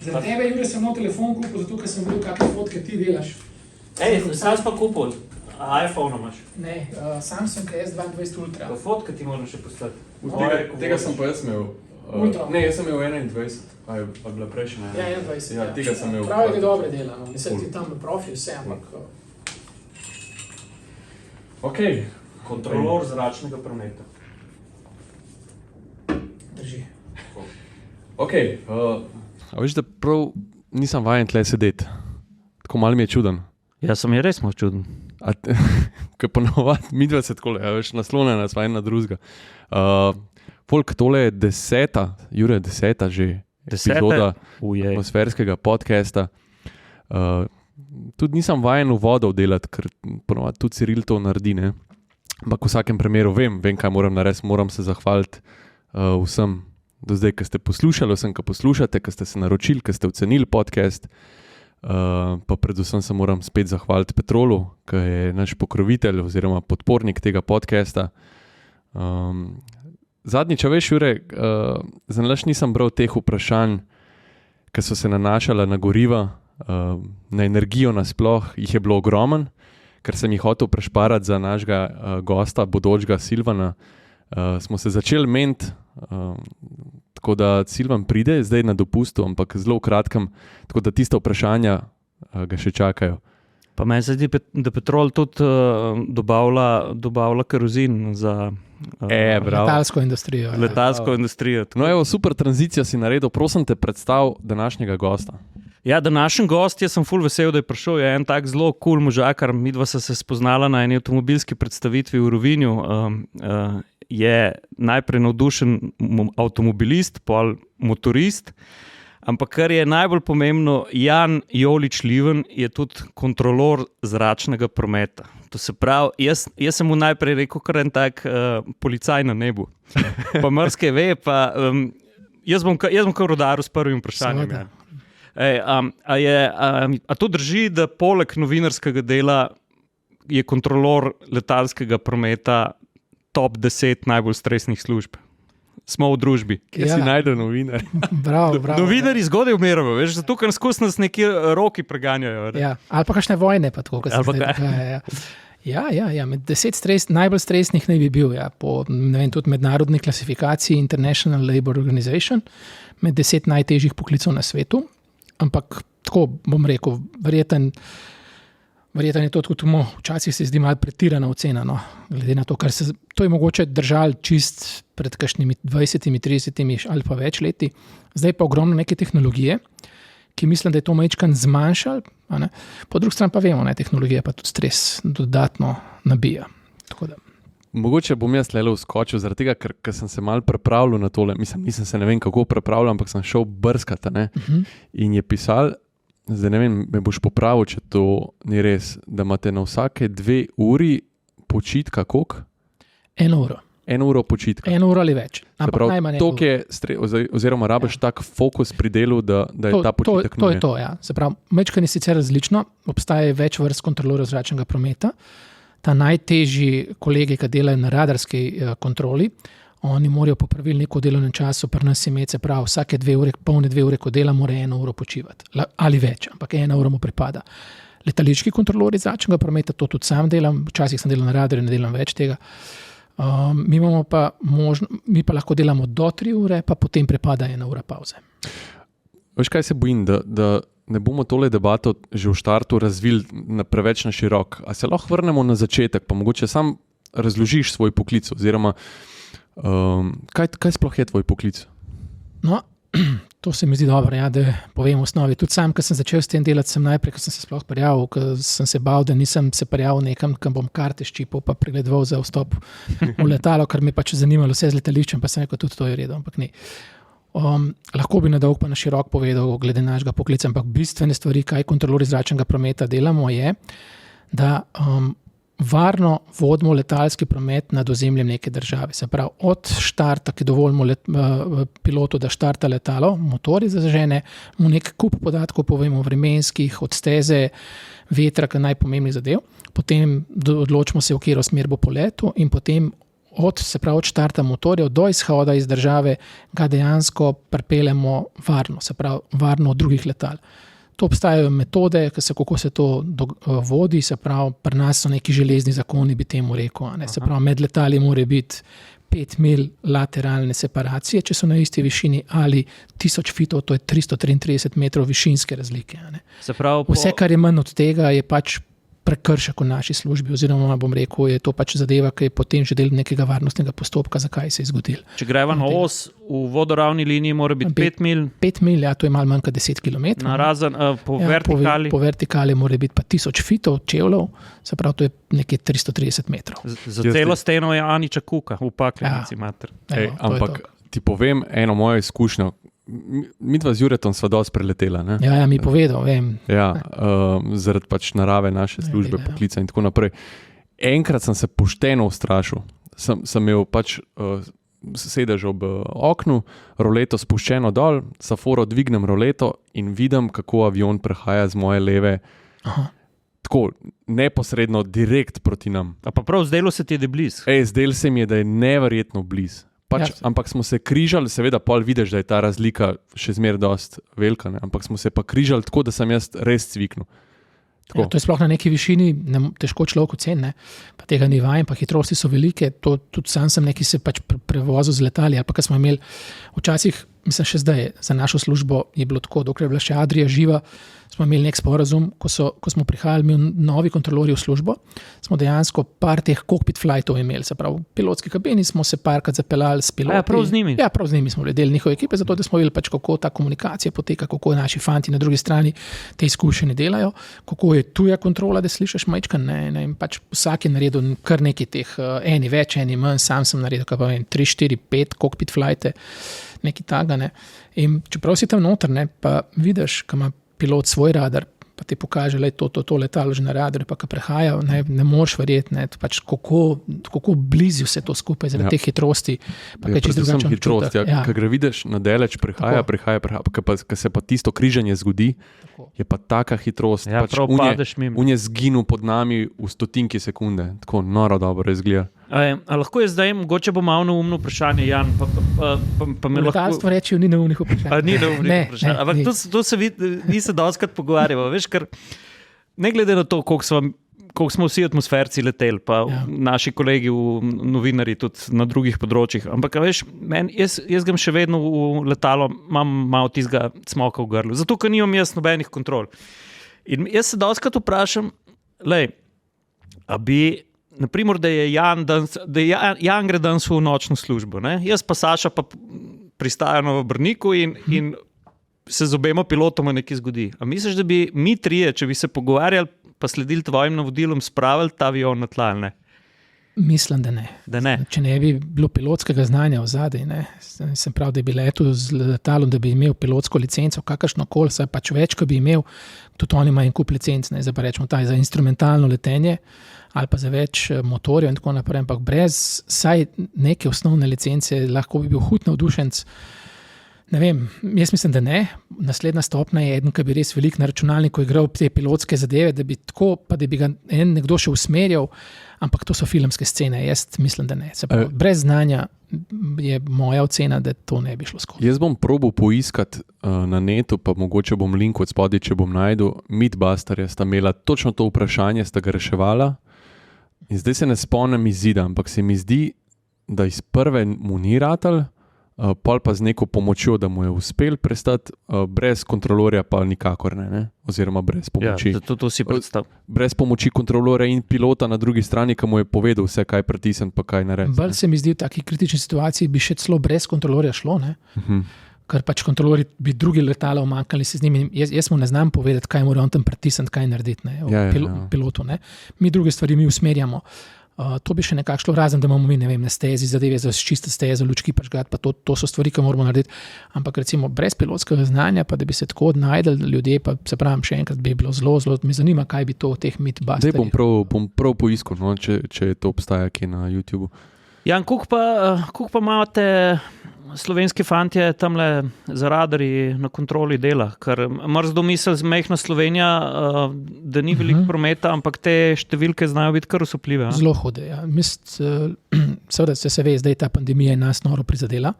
Za tebe, Jure, sem nov telefon kupil, zato ker sem videl, kakve fotke ti delaš. Sam si pa kupil, iPhone imaš. Ne, Samsung S22 Ultra. Pa fotke ti moram še poslati. Tega sem pa jaz imel. Ne, jaz sem imel 21. A je bila prejšnja? Ja, 21. Ja, tega sem imel. Pravi, da dobre dela, no. Mislim, ti tam profi vse, ampak... Okej. Kontrolor zračnega prometa. Drži. Okej. A veš, da prav nisem vajen tle sedeti. Tako malo mi je čuden. Ja, sem je res malo čuden. Kaj ponovadi, midva se tako, veš, naslonjena sva ena drugega. Folk, tole je 10. Jure, 10. že epizoda atmosferskega podcasta. Tudi nisem vajen uvodov delati, ker ponovadi tudi Ciril to naredi, ne. Ampak v vsakem primeru vem, kaj moram narediti, moram se zahvaliti vsem do zdaj, ki ste poslušali, vsem, ki poslušate, ki ste se naročili, ki ste ocenili podcast. Pa predvsem se moram spet zahvaliti Petrolu, ki je naš pokrovitelj oziroma podpornik tega podcasta. Zadnjič, veš, Jure, zanalaš nisem bral teh vprašanj, ki so se nanašala na goriva, na energijo nasploh, jih je bilo ogromen, ker sem jih hotel prešparati za našega gosta, bodočega Silvana. Smo se začeli meniti, tako da Silvan pride zdaj na dopustu, ampak zelo v kratkem, tako da tista vprašanja ga še čakajo. Pa meni se zdi, da Petrol tudi dobavlja kerozin za letalsko industrijo. Letalsko industrijo. No evo, super tranzicijo si naredil, prosim te predstav današnjega gosta. Ja, današnji gost, jaz sem ful vesel, da je prišel, je en tak zelo cool možakar, midva sta se spoznala na eni avtomobilski predstavitvi v Rovinju. Je najprej navdušen avtomobilist, pol motorist, ampak kar je najbolj pomembno, Jan Jolič-Liven je tudi kontrolor zračnega prometa. To se pravi, jaz sem mu najprej rekel, kar en tak policaj na nebu. Pa mrske ve, pa jaz bom kar udaril s prvim vprašanjem. Ja. A to drži, da poleg novinarskega dela je kontrolor letalskega prometa top 10 najbolj stresnih služb? Smo v družbi. Kje si najdel novinar? Bravo. Novinari zgodaj umirajo, veš, zato ker skus nas neki roki preganjajo. Ja, ali pa kakšne vojne, pa tako, kot se zdaj dogaja. Ja, med 10 najbolj stresnih naj bi bil, ja, po, ne vem, tudi mednarodni klasifikaciji International Labour Organization, med 10 najtežjih poklicov na svetu. Ampak tako bom rekel, verjeten je to tudi včasih se zdi malo pretirana ocena, no, glede na to, to je mogoče držalo čist pred kakšnimi 20, 30 ali pa več leti. Zdaj pa ogromno neke tehnologije, ki mislim, da je to majčkan zmanjšal, ne? Po drugi strani pa vemo, ne, tehnologija pa tudi stres dodatno nabija. Tako da. Mogoče bom jaz lele vskočil, zaradi tega, ker sem se malo pripravljal na tole, nisem se ne vem kako pripravljal, ampak sem šel brskati, ne? In je pisal, zdaj ne vem, me boš popravil, če to ni res, da imate na vsake 2 uri počitka, koliko? 1 uro. 1 uro počitka. 1 uro ali več. Ampak najmanj 1 uro. Oziroma rabiš tak fokus pri delu, da je ta počitek nujen. To je to, ja. Se pravi, majčkeno je sicer različno, obstaja več vrst kontrolorjev zračnega prometa. Ta najtežji kolegi, ki delajo na radarski kontroli, oni morajo po pravilniku o delovnem času pri nas imeti, se pravi, vsake 2 ure, polne 2 ure, ko dela, mora 1 uro počivati. Ali več, ampak 1 ura mu pripada. Letališki kontrolorji zračnega prometa, to tudi sam delam, včasih sem delal na radarju, ne delam več tega. Mi pa lahko delamo do 3 ure, pa potem pripada 1 ura pauze. Veš, kaj se bojim, da ne bomo tole debato že v štartu razvili preveč na širok. A se lahko vrnemo na začetek, pa mogoče sam razložiš svoj poklic, oziroma kaj sploh je tvoj poklic? No, to se mi zdi dobro, ja, da povem v osnovi. Tudi sam, ko sem začel s tem delati, sem najprej, ko sem se sploh prijavil, ko sem se bal, da nisem se prijavil nekam, kam bom karte ščipal, pa pregledoval za vstop v letalo, kar me pač zanimalo vse z letališčem, pa sem rekel, tudi to je redo, ampak ni. Lahko bi na dolg pa na širok povedal glede našega poklica, ampak bistvene stvari, kaj kontrolorji zračnega prometa delamo, je, da varno vodimo letalski promet nad ozemljem neke države. Se pravi, od štarta, ki dovolimo pilotu, da štarta letalo, motor je zažene, mu nek kup podatkov povemo vremenskih, od steze, vetra, ki najpomembnejših zadev, potem odločimo se, v katero smer bo poletu in potem od štarta motorjev do izhoda iz države ga dejansko pripeljemo varno, se pravi varno od drugih letal. To obstajajo metode, kako se to vodi, se pravi, pri nas so neki železni zakoni, bi temu rekel. Se pravi, med letali mora biti 5 mil lateralne separacije, če so na isti višini, ali 1000 fitov, to je 333 metrov višinske razlike. Se pravi, vse, kar je manj od tega, je pač prekršek v naši službi, oziroma bom rekel, je to pač zadeva, ki je potem že del nekega varnostnega postopka, zakaj se je zgodil. Če greva na os, v vodoravni liniji mora biti 5 mil. 5 mil, ja, to je malo manj kot 10 km. Narazen, po vertikali. Po vertikali mora biti pa 1000 fitov čevljev, se pravi, to je nekje 330 metrov. Za celo steno je Aniča Kuka, v Paklenici mater. Ampak ti povem eno mojo izkušnjo. Mi dva z Juretom sva dosti preletela. Ne? Ja, mi povedal, vem. Ja, zaradi pač narave naše službe, poklica in tako naprej. Enkrat sem se pošteno ustrašil. Sem imel pač sedež ob oknu, roleto spuščeno dol, sa foro dvignem roleto in vidim, kako avion prehaja z moje leve. Aha. Tako, neposredno, direkt proti nam. A pa prav zdelo se ti je, da je bliz? Zdelo se mi je, da je neverjetno bliz. Ampak smo se križali, seveda pol vidiš, da je ta razlika še zmeraj dosti velika, ne? Ampak smo se pa križali tako, da sem jaz res cviknil. Ja, to je sploh na neki višini, težko človek oceni, pa tega ni vajen, pa hitrosti so velike, to tudi sam sem neki se pač prevozil z letali, ali pa kad smo imeli včasih, mislim še zdaj, za našo službo je bilo tako, dokler je bila še Adria živa, smo imeli nek sporazum, ko smo prihajali novi kontrolorji v službo, smo dejansko par teh cockpit flightov imeli, se pravi, v pilotski kabini smo se parkrat zapeljali s piloti. Ja, prav z njimi? Ja, prav z njimi smo bili del njihove ekipe, zato da smo videli pač, kako ta komunikacija poteka, kako naši fanti na drugi strani te izkušenje delajo, kako je tuja kontrola, da slišiš majčkan, ne, in pač vsak je naredil kar nekaj teh, eni več, eni manj, sam sem naredil, kaj pa vem, 3, 4, 5 cockpit flighte, nekaj taga, ne. In čeprav si tam noter, ne, pa vidiš, ko ima pilot svoj radar, pa ti pokaže, da je to letalo že na radarju, pa ko prehaja, ne moreš verjeti, ne, pač kako blizu se to skupaj zaradi teh hitrosti. Pa ja, predvsem hitrost, ko ga vidiš na daleč, prehaja, ko se pa tisto križanje zgodi, je pa taka hitrost, ja, pač unje zginil pod nami v stotinki sekunde, tako noro dobro izgleda. A lahko je zdaj, mogoče bo malo neumno vprašanje, Jan, pa me lahko... Letalstvo rečijo, ni neumnih vprašanj. Ni neumnih vprašanj, ampak to se mi se doskrat pogovarjamo, veš, ker ne glede na to, koliko smo vsi atmosferci leteli, pa naši kolegi, novinari tudi na drugih področjih, ampak veš, jaz grem še vedno v letalo, imam malo tistega cmoka v grlu, zato ker nimam jaz nobenih kontrol. In jaz se doskrat vprašam, a bi... Naprimer, da je Jan gre danes v nočno službo, ne? Jaz pa Saša pa pristajamo v Brniku in se z obema pilotoma nekaj zgodi. A misliš, da bi mi trije, če bi se pogovarjali pa sledili tvojim navodilom, spravili ta avion na tla, ne? Mislim, da ne. Da ne. Če ne bi bilo pilotskega znanja v zadej, ne? Sem prav, da bi letel z letalom, da bi imel pilotsko licenco, kakršnokoli, saj pač več, ko bi imel, tudi oni imajo en kup licenc, ne? Zdaj pa rečemo za instrumentalno letenje, ali pa za več motorjev in tako naprej, ampak brez saj neke osnovne licence lahko bi bil hud navdušenc. Ne vem, jaz mislim, da ne. Naslednja stopnja je eden, ki bi res velik na računalniku igral te pilotske zadeve, da bi tako, pa da bi ga nekdo še usmerjal, ampak to so filmske scene, jaz mislim, da ne. Se pravi, brez znanja je moja ocena, da to ne bi šlo skozi. Jaz bom probal poiskati na netu, pa mogoče bom link od spodaj, če bom najdel. Mythbusterja sta imela točno to vprašanje, sta ga reševala. In zdaj se ne spomnim izida, ampak se mi zdi, da iz prve mu ni ratal, pol pa z neko pomočjo, da mu je uspel prestati, brez kontrolorja pa nikakor ne? Oziroma brez pomoči. Ja, to si predstav. Brez pomoči kontrolorja in pilota na drugi strani, ki mu je povedal vse, kaj pritisniti pa kaj narediti. Bolj se mi zdi, v taki kritični situaciji bi še celo brez kontrolorja šlo, ne? Ker pač kontrolorji bi drugi letala omakali se z njimi. Jaz mu ne znam povedati, kaj mora on tam pritisniti, kaj narediti, ne? Pilotu, ne? Mi druge stvari mi usmerjamo. To bi še nekako šlo, razen da imamo mi, ne vem, na stezi zadeve za čiste stezo, lučki pažgati, pa to so stvari, ki moramo narediti. Ampak recimo brez pilotskega znanja, pa da bi se tako odnajdeli ljudje, pa se pravim še enkrat, bi bilo zelo, me zanima, kaj bi to v teh mythbusterjih. Zdaj bom prav poiskal, no, če to obstaja kje na YouTubeu. Jan, koliko pa imate slovenski fantje tamle za radarji na kontroli dela, ker mrzdo misel z mehna Slovenija, da ni veliko prometa, ampak te številke znajo biti kar osupljive. Zelo hude, ja. Seveda se ve, zdaj ta pandemija je nas noro prizadela.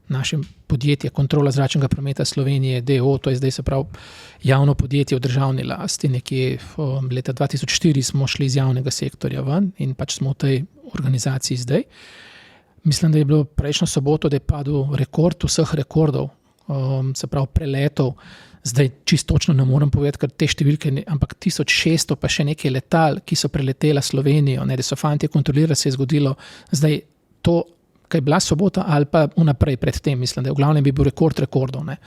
Naše podjetje Kontrola zračnega prometa Slovenije, DO, to je zdaj se pravi javno podjetje v državni lasti, nekje leta 2004 smo šli iz javnega sektorja ven in pač smo v tej organizaciji zdaj. Mislim, da je bilo prejšnjo soboto, da je padel rekord vseh rekordov, se pravi preletov, zdaj čisto točno ne morem povedati, ker te številke, ampak 1600 pa še nekaj letal, ki so preletela Slovenijo, ne, da so fantje kontrolirali, se je zgodilo zdaj to, kaj je bila sobota ali pa vnaprej pred tem, mislim, da je v glavnem bi bil rekord rekordov. Ne.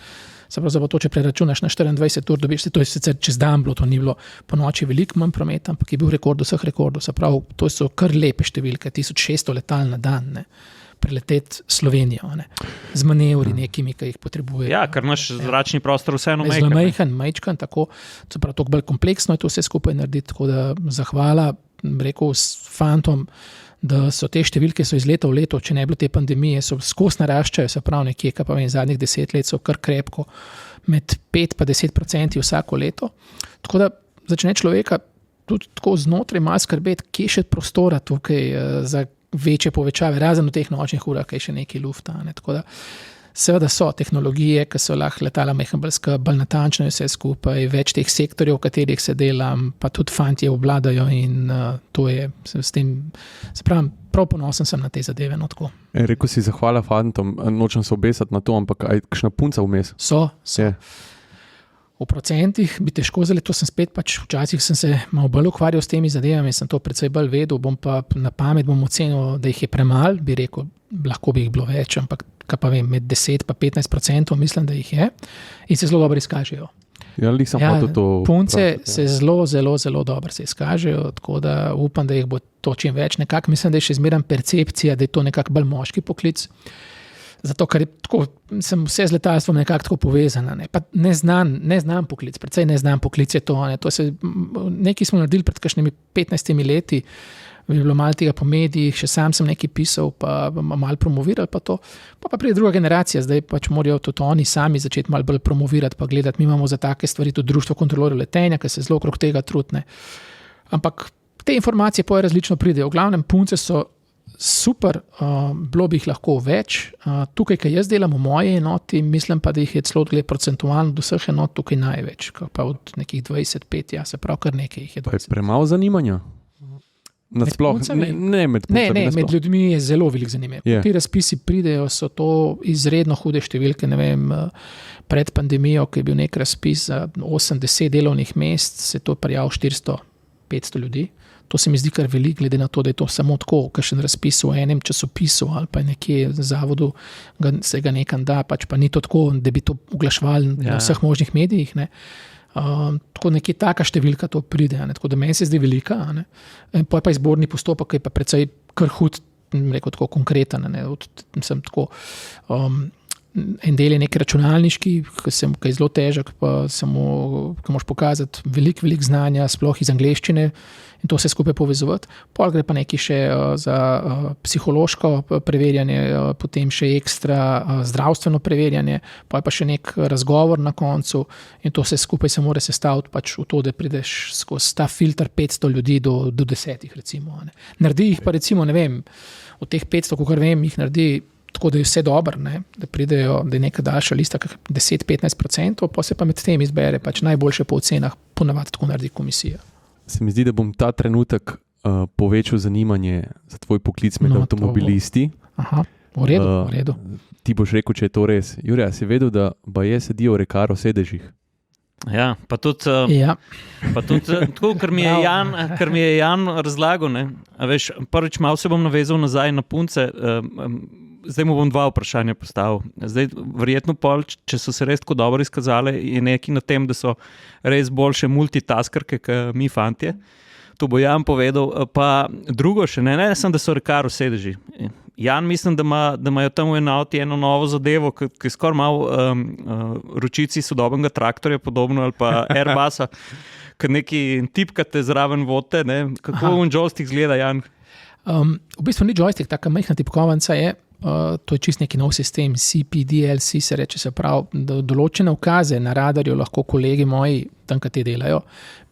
Se pravi, to, če preračunaš na 24 ur, dobiš, to je sicer čez dan bilo, to ni bilo po noči veliko manj prometa, ampak je bil rekord vseh rekordov. Se pravi, to so kar lepe številke, 1600 letal na dan, ne, preleteti Slovenijo, ne, z manevri nekimi, ki jih potrebuje. Ja, ker naš zračni prostor vseeno majčkan, tako, se pravi, toliko bolj kompleksno je to vse skupaj narediti, tako da zahvala, rekel s fantom, da so te številke so iz leta v leto, če ne bilo te pandemije, so skozi naraščajo, se pravi nekje, kaj pa vem, zadnjih 10 let so kar krepko, med 5 pa 10% vsako leto. Tako da začne človeka tudi tako znotraj malo skrbeti, kje je še prostora tukaj za večje povečave, razen v teh nočnih urah, kaj je še nekaj lufta. Ne. Tako da seveda so tehnologije, ki so lahko letala bolj natančno vse skupaj, več teh sektorjev, v katerih se delam, pa tudi fantje obvladajo in to je s tem, se pravim, prav ponosen sem na te zadeve. No, tako. Rekel si zahvala fantom, nočem se obesati na to, ampak aj kakšna punca vmes? So. V procentih bi težko zdaj, to sem spet pač, včasih sem se malo bolj ukvarjal s temi zadevami, sem to predvsej bolj vedel, bom pa na pamet bom ocenil, da jih je premalo, bi rekel, lahko bi jih bilo več, ampak kaj pa vem, med 10 pa 15% mislim, da jih je in se zelo dobro izkažejo. Punce se zelo dobro se izkažejo, tako da upam, da jih bo to čim več. Nekako mislim, da je še zmeraj percepcija, da je to nekako bolj moški poklic. Zato, ker sem vse z letalstvom nekako tako povezana. Ne. Pa neznan poklic, predvsej neznan poklic je to. Nekaj smo naredili pred kakšnimi 15 leti, bi bilo malo tega po medijih, še sam sem nekaj pisal, pa malo promoviral pa to. Pa pride druga generacija, zdaj pač morajo tudi oni sami začeti malo bolj promovirati, pa gledati. Mi imamo za take stvari tudi društvo kontrolorjev letenja, ki se zelo okrog tega trudne. Ampak te informacije poje različno pridejo. V glavnem punce so super, bilo bi jih lahko več. Tukaj, kaj jaz delam v moji enoti, mislim pa, da jih je celo glede procentualno do vseh enot tukaj največ, pa od nekih 25, ja, se pravi, kar nekaj jih je 20. Pa je premalo zanimanja? Med ljudmi je zelo veliko zanimanja. Ti razpisi pridejo, so to izredno hude številke, ne vem, pred pandemijo, ki je bil nek razpis za 80 delovnih mest, se to prijavilo 400-500 ljudi. To se mi zdi kar veliko, glede na to, da je to samo tako, kakšen razpis v enem časopisu ali pa nekje v zavodu se ga nekam da, pač pa ni to tako, da bi to oglaševali na vseh možnih medijih, ne. Tako nekje taka številka to pride, ne. Tako da meni se zdi velika, ne. Pa je pa izborni postopek, ki je pa precej kar hud, rekel tako konkreten, ne. Sem tako, en del je nek računalniški, ki je zelo težek, pa ki moraš pokazati veliko znanja, sploh iz angleščine in to vse skupaj povezovati. Pol gre pa nekaj še za psihološko preverjanje, potem še ekstra zdravstveno preverjanje, pa je pa še nek razgovor na koncu in to vse skupaj se mora sestaviti pač v to, da prideš skozi ta filter 500 ljudi do 10, recimo. Ne. Naredi jih pa recimo, ne vem, od teh 500, kakor vem, jih naredi tako, da je vse dobro, ne, da pridejo, da je neka daljša lista, 10-15%, pa se pa med tem izbere pač najboljše po ocenah, ponavadi tako naredi komisija. Se mi zdi, da bom ta trenutek povečal zanimanje za tvoj poklic med avtomobilisti. Aha, v redu. Ti boš rekel, če je to res. Jure, si vedel, da baje sedijo v Recaro sedežih? Ja, pa tudi tako, ker mi je Jan razlagal, ne. A veš, prvič malo se bom navezal nazaj na punce, zdaj mu bom 2 vprašanja postavil. Zdaj, verjetno pol, če so se res tako dobro izkazale, je nekaj na tem, da so res boljše multitaskerke, kot mi fantje. To bo Jan povedal. Pa drugo še, ne sem, da so Recaro sedeži. Jan, mislim, da imajo tam v enoti eno novo zadevo, ki je skoraj malo ročici sodobnega traktorja podobno ali pa Airbusa, ki neki tipkate zraven vodite, ne. Kako on joystick izgleda, Jan? V bistvu ni joystick, taka majhna tipkovanca je, to je čist neki nov sistem, CPDLC se reče, se pravi, da določene ukaze na radarju lahko kolegi moji, tam, kaj te delajo,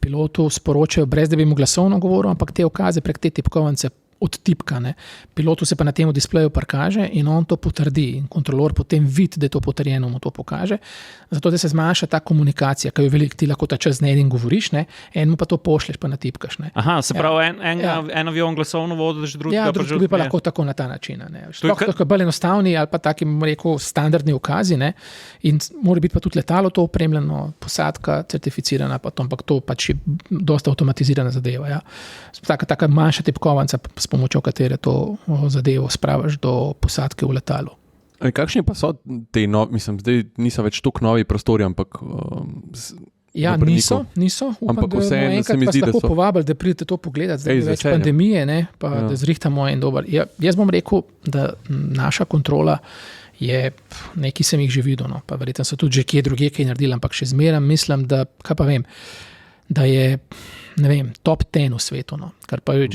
pilotu sporočajo, brez da bi mu glasovno govoril, ampak te ukaze prek te tipkovnice odtipkane. Pilotu se pa na tem displeju prikaže in on to potrdi in kontrolor potem vidi, da je to potrjeno, mu to pokaže. Zato, da se zmanjša ta komunikacija, ki jo veliko ti lahko ta čas z enim govoriš, ne, enemu pa to pošleš, pa natipkaš. Ne. Aha, se pravi, en avion glasovno vodiš, drugega pa že drugi pa lahko tako na ta način. Sploh tako bolj enostavni ali pa taki, rekel, standardni ukazi, ne, in mora biti pa tudi letalo to opremljeno, posadka certificirana, pa to, ampak to pač je dosta avtomatizirana zadeva. Ja. Taka manjša tipkovnica, s pomočjo katere to zadevo spravaš do posadke v letalu. Kakšni pa so te mislim, zdaj niso več tako novi prostori, ampak niso. Ampak vseeno se mi zdi, da so. Lahko povabili, da pridete to pogledati, zdaj več pandemije, ne, pa da zrihtamo en dober. Jaz bom rekel, da naša kontrola je nekaj, sem jih že videl, no, pa verjetno so tudi že kje druge kaj naredili, ampak še zmeraj mislim, da, kaj pa vem, da je top 10 v svetu. No. Kar pa je,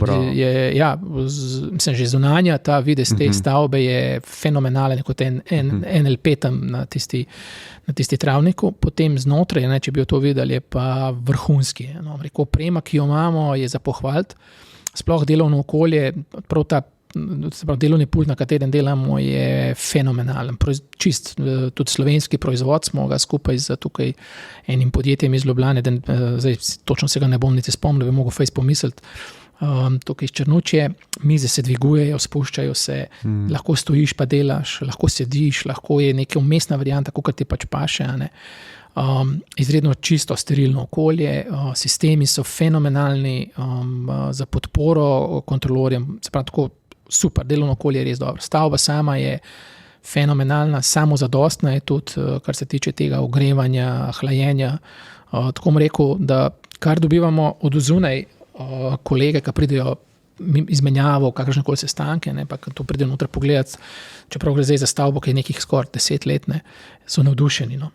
mislim, že zunanja ta videz te stavbe je fenomenalen, kot NLP tam na tisti travniku, potem znotraj, ne, če bi jo to videli, je pa vrhunski. No. Rekel, oprema, ki jo imamo, je za pohvaliti. Sploh delovno okolje, prav ta delovni pult, na katerem delamo, je fenomenalen. Čist tudi slovenski proizvod smo ga skupaj z tukaj enim podjetjem iz Ljubljane, zdaj točno se ga ne bom niti spomnil, bi mogel fejs pomisliti, tukaj iz Črnučje, mize se dvigujejo, spuščajo se, lahko stojiš pa delaš, lahko sediš, lahko je neka umestna varianta, kakor ti pač paše, ne. Izredno čisto, sterilno okolje, sistemi so fenomenalni za podporo kontrolorjem, se pravi tako super, delovno okolje je res dobro. Stavba sama je fenomenalna, samozadostna je tudi, kar se tiče tega ogrevanja, hlajenja. Tako bom rekel, da kar dobivamo od zunaj kolege, ki pridejo izmenjavo, kakršnekoli sestanke, ne, pa to pridejo noter pogledati, čeprav gre zdaj za stavbo, ki je nekih skoraj 10 let, ne, so navdušeni. No.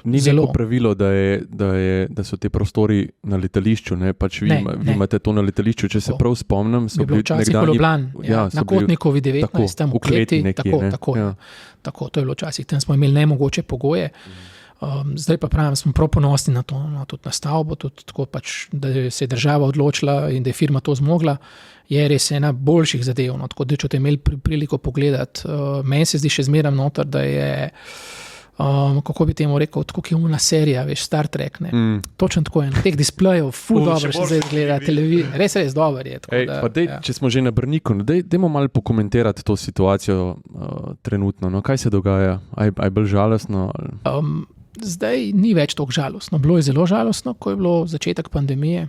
Ni zelo pravilo, da so te prostori na letališču, ne? Pač vi imate to na letališču, če se prav spomnim, so bili včasih Ljubljani, na Kotnikovi 19, tam v kleti, tako, to je bilo včasih, tam smo imeli nemogoče pogoje. Zdaj pa pravim, smo prav ponosni na to, tudi na stavbo, tudi tako pač, da se je država odločila in da je firma to zmogla, je res ena boljših zadev. No, tako da, če te imeli priliko pogledati, meni se zdi še zmeraj noter, da je, kako bi temu rekel, tako je una serija, veš, Star Trek, ne. Točno tako je, na teh displejev, ful dobro še zdaj gleda televizijo, res dober je. Če smo že na Brniku, dajmo malo pokomentirati to situacijo trenutno, no, kaj se dogaja, aj bolj žalostno? Zdaj ni več toliko žalostno. Bilo je zelo žalostno, ko je bilo začetek pandemije.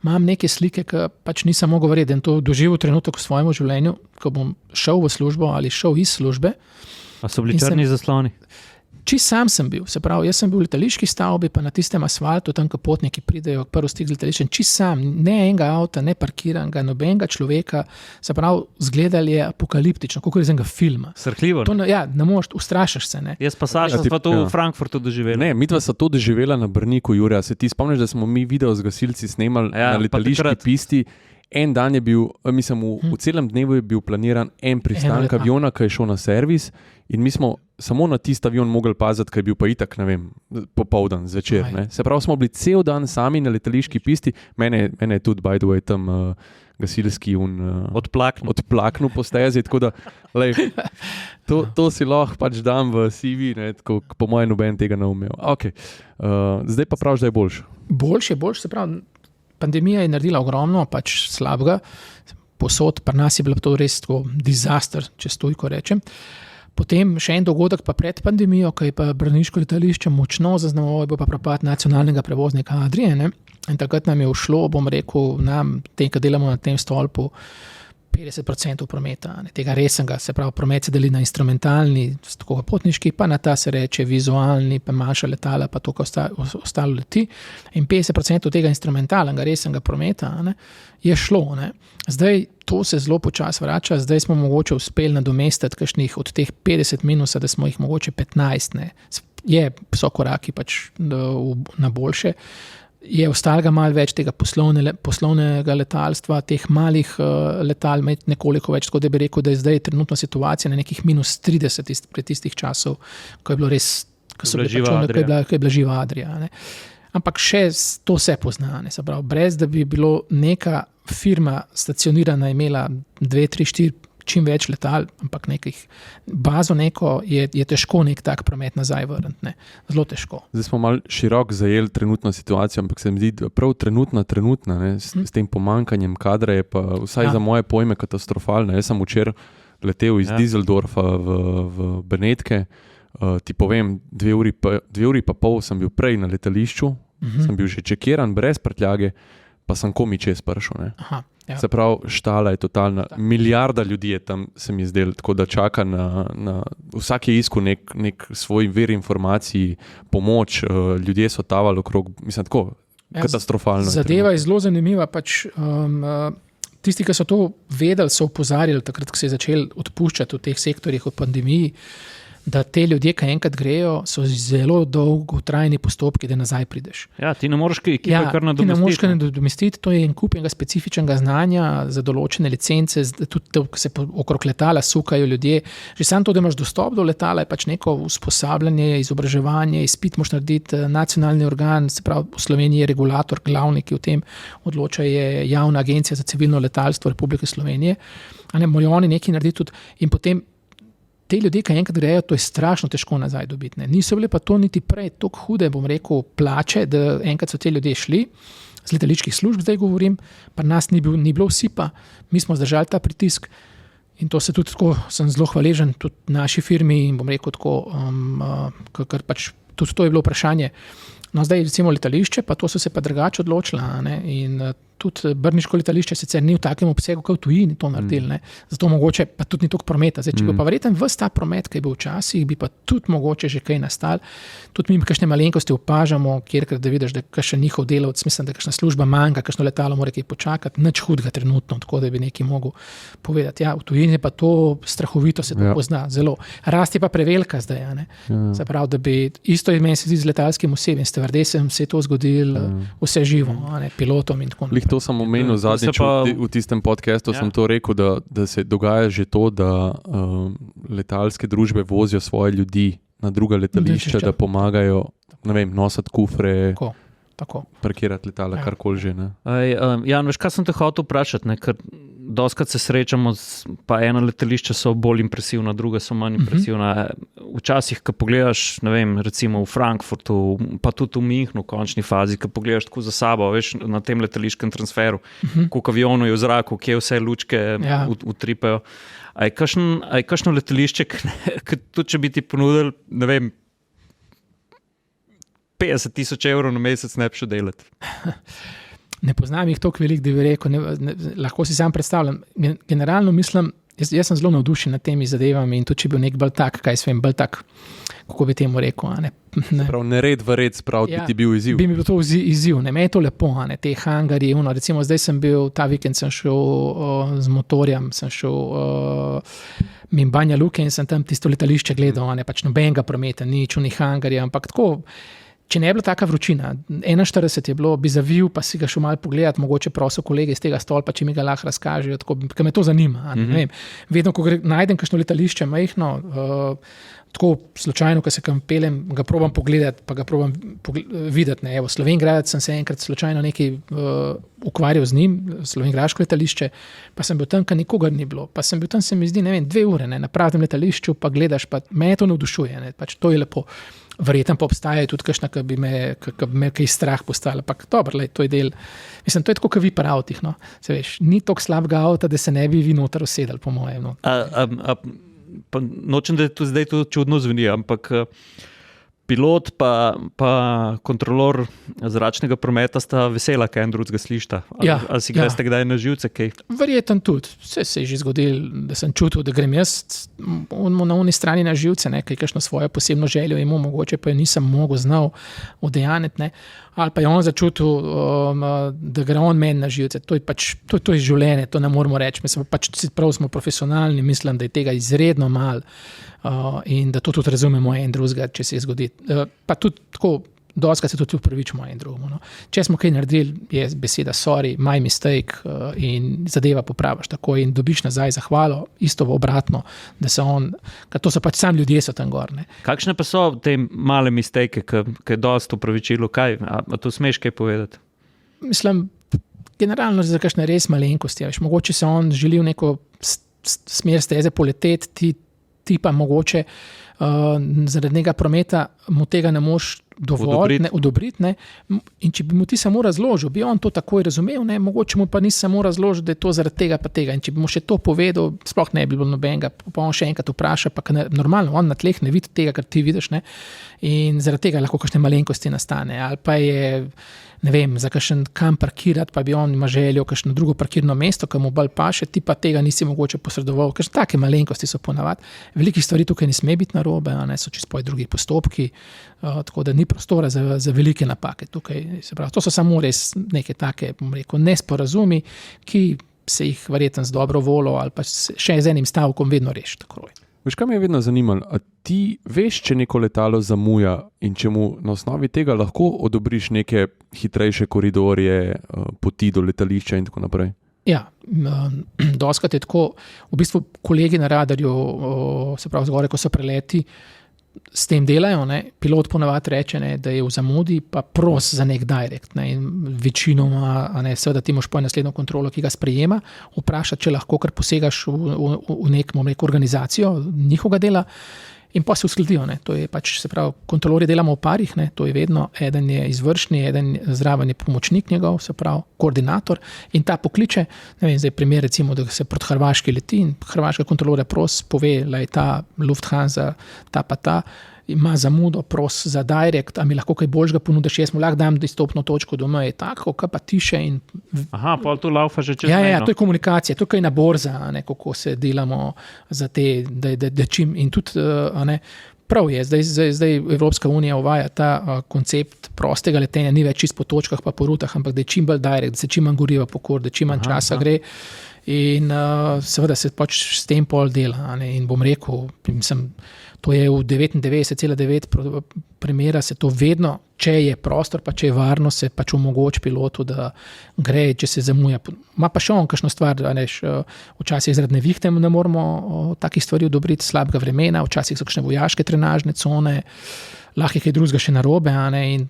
Imam neke slike, ki pač nisem mogel verjeti, da to doživel trenutek v svojem življenju, ko bom šel v službo ali šel iz službe. A so bili črni zasloni? Čist sam sem bil, se pravi, jaz sem bil v letališki stavbi, pa na tistem asfaltu, tam, ko potniki pridejo, prvi stik z letališčem, čist sam, ne enega avta, ne parkiranega, nobenega človeka, se pravi, zgledali je apokaliptično, kot iz enega filma. Srhljivo. Ne moreš, ustrašiš se, ne. Jaz pa Saša sva to v Frankfurtu doživela. Ne, midva sva to doživela na Brniku, Jurja, se ti spomniš, da smo mi video z gasilci snemali na letališki pisti. En dan je bil, mislim, v celem dnevu je bil planiran en pristanek aviona, ki je šel na servis in mi smo samo na tisti avion mogli paziti, ki je bil pa itak, ne vem, popoldan, zvečer. Ne. Se pravi, smo bili cel dan sami na letališki pisti, mene je tudi, by the way, tam gasilski odplaknil po stezi, tako da, to si lahko pač dam v CV, ne, tako, po mojem noben tega ne umel. Okay. Zdaj pa praviš, da je boljše. Boljše, se pravi, pandemija je naredila ogromno pač slabega, posod, pri nas je bilo to res tako disaster, če stojko rečem. Potem še en dogodek pa pred pandemijo, ko je pa brniško letališče močno zaznamoval, je bil pa propad nacionalnega prevoznika Adrie, ne? In takrat nam je ušlo, bom rekel, tem, ki delamo na tem stolpu, 50% prometa, ne, tega resnega, se pravi, promet se deli na instrumentalni, tako potniški, pa na ta se reče vizualni, pa manjša letala, pa to, ko ostalo leti. In 50% tega instrumentalnega, resnega prometa, ne, je šlo. Ne. Zdaj to se zelo počas vrača, zdaj smo mogoče uspeli nadomestiti kakšnih od teh 50 minusa, da smo jih mogoče 15. Ne. So koraki pač na boljše. je ostalega malo več tega poslovnega letalstva, teh malih letal med nekoliko več, tako da bi rekel, da je zdaj trenutna situacija na nekih -30 pred tistih časov, ko je bilo res, ko je bila živa Adria. Ne. Ampak še to se pozna, ne, se pravi, brez da bi bilo neka firma stacionirana, imela 2, 3, 4, čim več letal, ampak nekih bazo neko je težko nek tak promet nazaj vrniti, ne. Zelo težko. Zdaj smo malo široko zajeli trenutno situacijo, ampak se mi zdi, da prav trenutna, ne, s tem pomanjkanjem kadra je pa vsaj za moje pojme katastrofalna. Jaz sem včeraj letel iz Düsseldorfa v Benetke, ti povem, 2 uri pa pol sem bil prej na letališču, sem bil že čekiran brez prtljage, pa sem komi čez prišel. Ne. Aha. Ja. Se pravi, štala je totalna. Milijarda ljudi je tam, se mi zdelo, tako da čaka na vsak je iskal nek svoj vir informacij, pomoč, ljudje so tavali okrog, mislim, tako katastrofalno. Zadeva je zelo zanimiva, pač tisti, ki so to vedeli, so opozarjali takrat, ko se je začel odpuščati v teh sektorjih v pandemiji, da te ljudje, ki enkrat grejo, so zelo dolgotrajni postopki, da nazaj prideš. Ja, ti ne moreš ekipe kar nadomestiti. Ti ne moreš kar nadomestiti, to je en kup enega specifičnega znanja za določene licence, tudi to, ko se okrog letala sukajo ljudje. Že samo to, da imaš dostop do letala, je pač neko usposabljanje, izobraževanje, izpit moraš narediti, nacionalni organ, se pravi, v Sloveniji je regulator, glavni, ki o tem odloča, je Javna agencija za civilno letalstvo Republike Slovenije. Morajo oni nekaj narediti tudi in potem te ljudje, ki enkrat grejo, to je strašno težko nazaj dobiti. Ne. Niso bile pa to niti prej tako hude, bom rekel, plače, da enkrat so te ljudje šli, z letaliških služb zdaj govorim, pa nas ni bilo vsi pa, mi smo zdržali ta pritisk in to se tudi tako, sem zelo hvaležen tudi naši firmi in bom rekel tako, ker pač tudi to je bilo vprašanje. No, zdaj recimo letališče, pa to so se pa drugače odločila, ne, in tudi brniško letališče sicer ni v takem obsegu, kot v tujini to naredili, ne, zato mogoče pa tudi ni toliko prometa. Zdaj, če bi pa verjetno ves ta promet, ki je bil včasih, bi pa tudi mogoče že kaj nastal. Tudi mi kakšne malenkosti opažamo, kjerkrat da vidiš, da kakšen njihov delavec, mislim, da kakšna služba manjka, kakšno letalo mora kaj počakati, nič hudega trenutno, tako da bi nekaj mogel povedati. Ja, v tujini pa to strahovito se to pozna, zelo. Rast je pa prevelika zdaj, ne. Se pravi, da bi isto je meni se zdi z letalskim osebjem, stevardesem se je to zgodilo, vse živo, ne, pilotom in tako naprej. To sem omenil zadnjič v tistem podcastu, sem to rekel, da se dogaja že to, da letalske družbe vozijo svoje ljudi na druga letališča, da pomagajo, ne vem, nositi kufre, tako. Parkirati letala, karkoli že. Ne? Jan, veš, kaj sem te hotel vprašati, ne? Ker doskrat se srečamo, pa ena letališča so bolj impresivna, druga so manj impresivna. Včasih, ko pogledaš, ne vem, recimo v Frankfurtu, pa tudi v Münchnu v končni fazi, ko pogledaš tako za sabo, veš, na tem letališkem transferu, koliko avionov je v zraku, kje vse lučke utripajo. A je kakšno letališče, ki tudi če bi ti ponudili, ne vem, 50,000 evrov na mesec ne bi šel delati? Ne poznam jih toliko veliko, da bi rekel, lahko si sam predstavljam. Generalno mislim, jaz sem zelo navdušen nad temi zadevami in tudi če bi bil nek bolj tak, kaj svem, bolj tak, kako bi temu rekel. Prav, nered v red spraviti, bi ti bil izziv. Bi mi bil to izziv, ne, meni je to lepo, te hangarji, recimo zdaj sem bil, ta vikend sem šel z motorjem, sem šel mimo Banja Luke in sem tam tisto letališče gledal, pač nobenega prometa, nič, unih hangarji, ampak tako. Če ne je bila taka vročina, 41 je bilo, bi zavil, pa si ga šel malo pogledati, mogoče prosil kolege iz tega stolpa, če mi ga lahko razkažejo, ker me to zanima. Ne vem. Vedno, ko najdem kakšno letališče majhno, tako slučajno, ko se kam pelem, ga probam pogledati, pa ga probam videti. Evo, Slovenjgradec sem se enkrat slučajno nekaj ukvarjal z njim, slovenjgraško letališče, pa sem bil tam, ker nikogar ni bilo. Pa sem bil tam, se mi zdi, ne vem, 2 ure na pravem letališču, pa gledaš, pa me to navdušuje, pač to je lepo. Verjetno pa obstajajo tudi kakšna, ki bi me kaj strah postala, ampak dobro, to je del, mislim, to je tako, kot vi pri avtih, no, se veš, ni toliko slabega avta, da se ne bi vi noter usedali, po mojem, no. Pa nočem, da to zdaj to čudno zveni, ampak pilot pa kontrolor zračnega prometa sta vesela, kaj en drugega slišta. Ali si greste kdaj na živce? Kaj? Verjetno tudi. Se je že zgodilo, da sem čutil, da grem jaz na oni strani na živce, kaj kakšno svojo posebno željo imel, mogoče pa jo nisem mogel znal udejaniti, ali pa je on začutil, da gre on meni na živce. To je pač, to je življenje, to ne moramo reči. Mislim, pač prav smo profesionalni, mislim, da je tega izredno malo in da to tudi razumemo en drugega, če se je zgodi. Pa tudi tako, Dostikrat se tudi upravičimo en drugemu. No. Če smo kaj naredili, je beseda sorry, my mistake in zadeva popraviš tako in dobiš nazaj zahvalo, isto v obratno, da se ker to so pač sam ljudje so tam gor. Ne. Kakšne pa so te male mistake, ki je dosti upravičilo? Kaj? A to smeš kaj povedati? Mislim, generalno za kakšne res malenkosti. Mogoče se on želi v neko smer steze poleteti, ti pa mogoče zaradi njega prometa mu tega ne moš dovolj odobriti. In če bi mu ti samo razložil, bi on to takoj razumel, ne? Mogoče mu pa nisi samo razložil, da je to zaradi tega pa tega. In če bi mu še to povedal, sploh ne bi bilo nobenega, pa on še enkrat vpraša, pa normalno, on na tleh ne vidi tega, kar ti vidiš, ne? In zaradi tega lahko kakšne malenkosti nastane. Ali pa je, ne vem, za kakšen kam parkirati, pa bi on ima željo kakšno drugo parkirno mesto, ki mu bolj paše, ti pa tega nisi mogoče posredoval. Kakšne take malenkosti so ponavadi. Velikih stvari tukaj ne sme biti narobe, so čisto drugi postopki, tako da ni prostora za velike napake tukaj. Se pravi, to so samo res neke take, bom rekel, nesporazumi, ki se jih verjetno z dobro voljo ali pa še z enim stavkom vedno reši takoj. Veš, kaj me je vedno zanimalo? A ti veš, če neko letalo zamuja in če mu na osnovi tega lahko odobriš neke hitrejše koridorje, poti do letališča in tako naprej? Ja, dostikrat je tako, v bistvu kolegi na radarju, se pravi zgoraj, ko so preleti, s tem delajo, ne? Pilot ponavadi reče, ne, da je v zamudi, pa pros za nek direct. Ne? In večinoma, seveda ti moš po naslednjo kontrolo, ki ga sprejema, vprašati, če lahko kar posegaš v nek organizacijo njihovega dela in pa se uskladijo. Ne? To je pač, se pravi, kontrolorji delamo v parih, ne? To je vedno, eden je izvršni, eden zraven je pomočnik njegov, se pravi, koordinator in ta pokliče, ne vem, zdaj primer recimo, da se proti Hrvaški leti in hrvaška kontrolorja pros pove, da je ta Lufthansa, ta pa ta, ima zamudo, pros za direct, a mi lahko kaj boljšega ponudiš, jaz mu lahko dam izstopno točko doma, je tako, kaj pa tiše in... Aha, pa to laufa že čez Ja, to je komunikacija, to je kaj na borza, kako se delamo za te, da čim in tudi, prav je, zdaj Evropska unija uvaja ta koncept prostega letenja, ni več čist po točkah pa po rutah, ampak da je čim bolj direct, da se čim manj goriva pokur, da čim manj časa gre in seveda se pač s tem pol dela, in bom rekel, mislim, to je v 99,9 primera se to vedno, če je prostor, pa če je varno, se pač omogoči pilotu, da gre, če se zamuja. Ma pa še on kakšno stvar, včasih zaradi nevihte ne moramo takih stvari odobriti, slabega vremena, včasih so kakšne vojaške trenažne cone, lahko je kaj drugega še narobe, in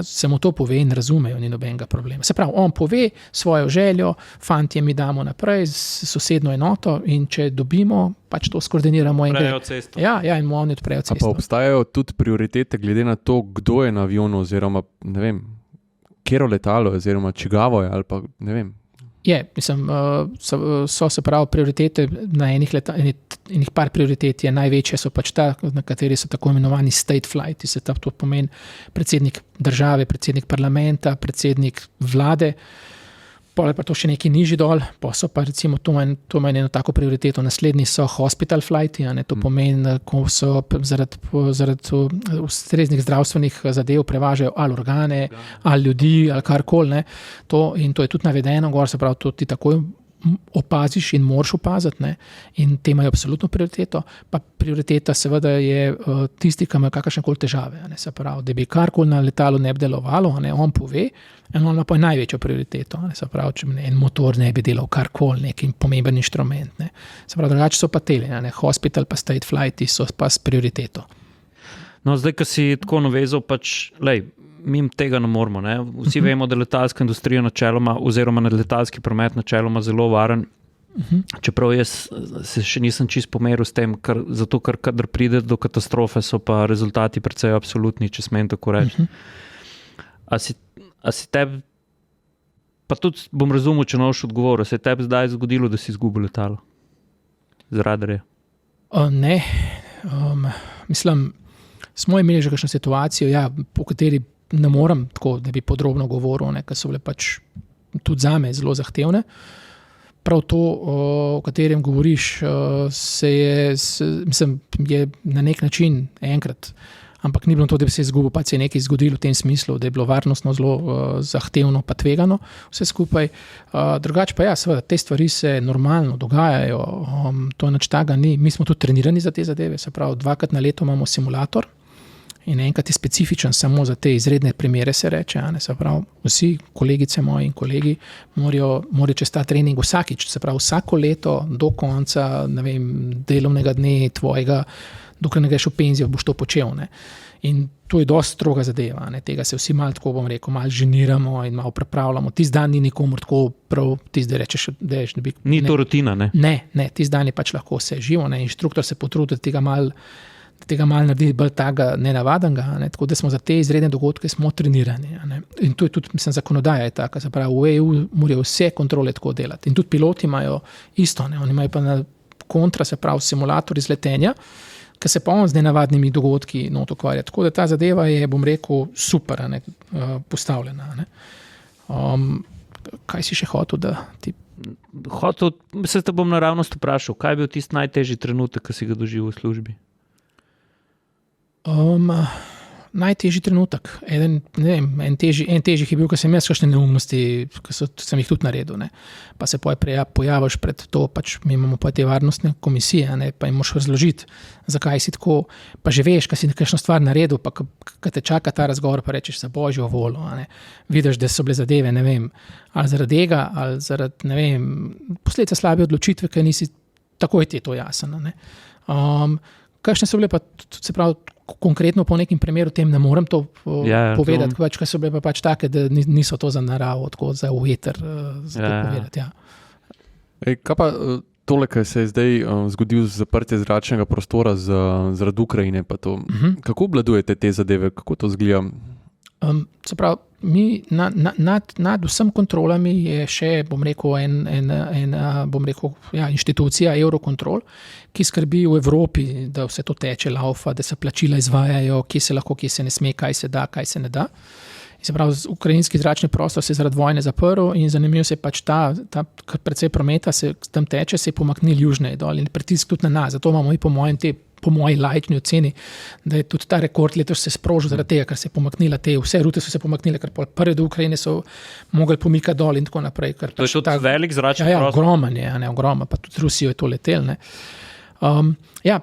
se mu to pove in razumejo, ni nobenega problema. Se pravi, on pove svojo željo, fantje mi damo naprej z sosedno enoto in če dobimo, pač to skoordiniramo. Prejo cesto. Ja, in mu oni odprejo cesto. A pa obstajajo tudi prioritete glede na to, kdo je na avionu oziroma, ne vem, katero letalo oziroma čigavo je ali pa, ne vem. Je, mislim, so se pravi prioritete na enih par prioritet je največje, so pač ta, na kateri so tako imenovani state flighti, se to pomeni predsednik države, predsednik parlamenta, predsednik vlade, pol je pa to še neki nižji dol, pa so pa recimo to ima eno tako prioriteto, naslednji so hospital flighti, to pomeni, ko so zaradi ustreznih zdravstvenih zadev prevažajo ali organe, ali ljudi, ali karkoli, in to je tudi navedeno, gor se pravi, to ti takoj opaziš in moraš opaziti, in te imajo absolutno prioriteto, pa prioriteta seveda je tisti, ki imajo kakršnekoli težave, se pravi, da bi karkoli na letalu ne bi delovalo, on pove, in on ima pa največjo prioriteto, se pravi, če en motor ne bi delal karkoli, neki pomemben inštrument, se pravi, drugače so pa tele, hospital pa state flighti so pa s prioriteto. No, zdaj, ko si tako navezal, pač, mimo tega ne moramo. Ne? Vsi vemo, da letalska industrija načeloma, oziroma letalski promet načeloma zelo varen. Čeprav jaz se še nisem čisto pomeril s tem, zato ker kadar pride do katastrofe, so pa rezultati precej absolutni, če smem tako reči. A si tebi, pa tudi bom razumel, če noš odgovor, se je tebi zdaj zgodilo, da si izgubil letalo? Z radarja? Ne. Mislim, smo imeli že kakšno situacijo, po kateri ne morem tako, da bi podrobno govoril, ker so bile pač tudi zame zelo zahtevne. Prav to, o katerem govoriš, je na nek način enkrat, ampak ni bilo to, da bi se izgubil, pa se je nekaj zgodilo v tem smislu, da je bilo varnostno zelo zahtevno pa tvegano vse skupaj. Drugače pa seveda, te stvari se normalno dogajajo, to nič takega ni. Mi smo tudi trenirani za te zadeve, se pravi, 2krat na leto imamo simulator in enkrat je specifičen samo za te izredne primere, se reče. Se pravi, vsi kolegice moji in kolegi morajo čez ta trening vsakič, se pravi vsako leto do konca delovnega dne tvojega, dokler ne greš v penzijo, boš to počel. Ne? In to je dosti stroga zadeva. Ne? Tega se vsi malo, tako bom rekel, malo ženiramo in malo prepravljamo. Tisti dan ni nikomur tako prav, tisti da rečeš, da bi... Ni to rutina, ne? Ne, tisti dan je pač lahko vse živo. Ne? Inštruktor se potrudi, da tega malo naredi bolj takega nenavadnega. Ne? Tako da smo za te izredne dogodke smo trenirani. Ne? In to je tudi, mislim, zakonodaja je taka. Se pravi, v EU morajo vse kontrole tako delati. In tudi piloti imajo isto. Ne? Oni imajo pa na kontra, se pravi, simulator iz letenja, ki se pa on z nenavadnimi dogodki not ukvarja. Tako da ta zadeva je, bom rekel, super postavljena. Ne? Kaj si še hotel, da ti... Se te bom naravnost vprašal, kaj je bil tisti najtežji trenutek, ki si ga doživel v službi? Najtežji trenutek. En težjih je bil, ko sem jaz kakšne neumnosti, ki sem jih tudi naredil. Ne. Pa se pojaviš pred to, pač mi imamo pa te varnostne komisije, ne, pa jim moš razložiti, zakaj si tako, pa že veš, kaj si kakšno stvar naredil, pa ko te čaka ta razgovor, pa rečeš za božjo voljo. Vidiš, da so bile zadeve, ne vem, ali zaradi tega, ali zaradi, ne vem, posledica slabe odločitve, ker nisi, takoj ti je to jasno. Kakšne so bile pa, se pravi, konkretno po nekem primeru tem ne morem to povedati, pač, kaj so bile pa pač take, da niso to za naravo, tako za veter povedati. Ja. Kaj pa tole, kaj se je zdaj zgodil z zaprtje zračnega prostora zaradi Ukrajine, pa to, kako obvladujete te zadeve, kako to izgleda? Se pravi, mi nad vsem kontrolami je še, bom rekel, inštitucija Eurocontrol, ki skrbi v Evropi, da vse to teče, laufa, da se plačila izvajajo, kje se lahko, kje se ne sme, kaj se da, kaj se ne da. In se pravi, ukrajinski zračni prostor se je zaradi vojne zaprl in zanimivo se je pač ta precej prometa se tam teče, se je pomaknil južneje dol in pritisk tudi na nas. Zato imamo mi po moji laični oceni, da je tudi ta rekord letos se sprožil zaradi tega, ker se je pomaknila vse rute so se pomaknile, ker prve do Ukrajine so mogli pomikati dol in tako naprej. To je tudi velik zračni prostor? Ogromen je, ogromen, pa tudi Rusijo je to letel, ne.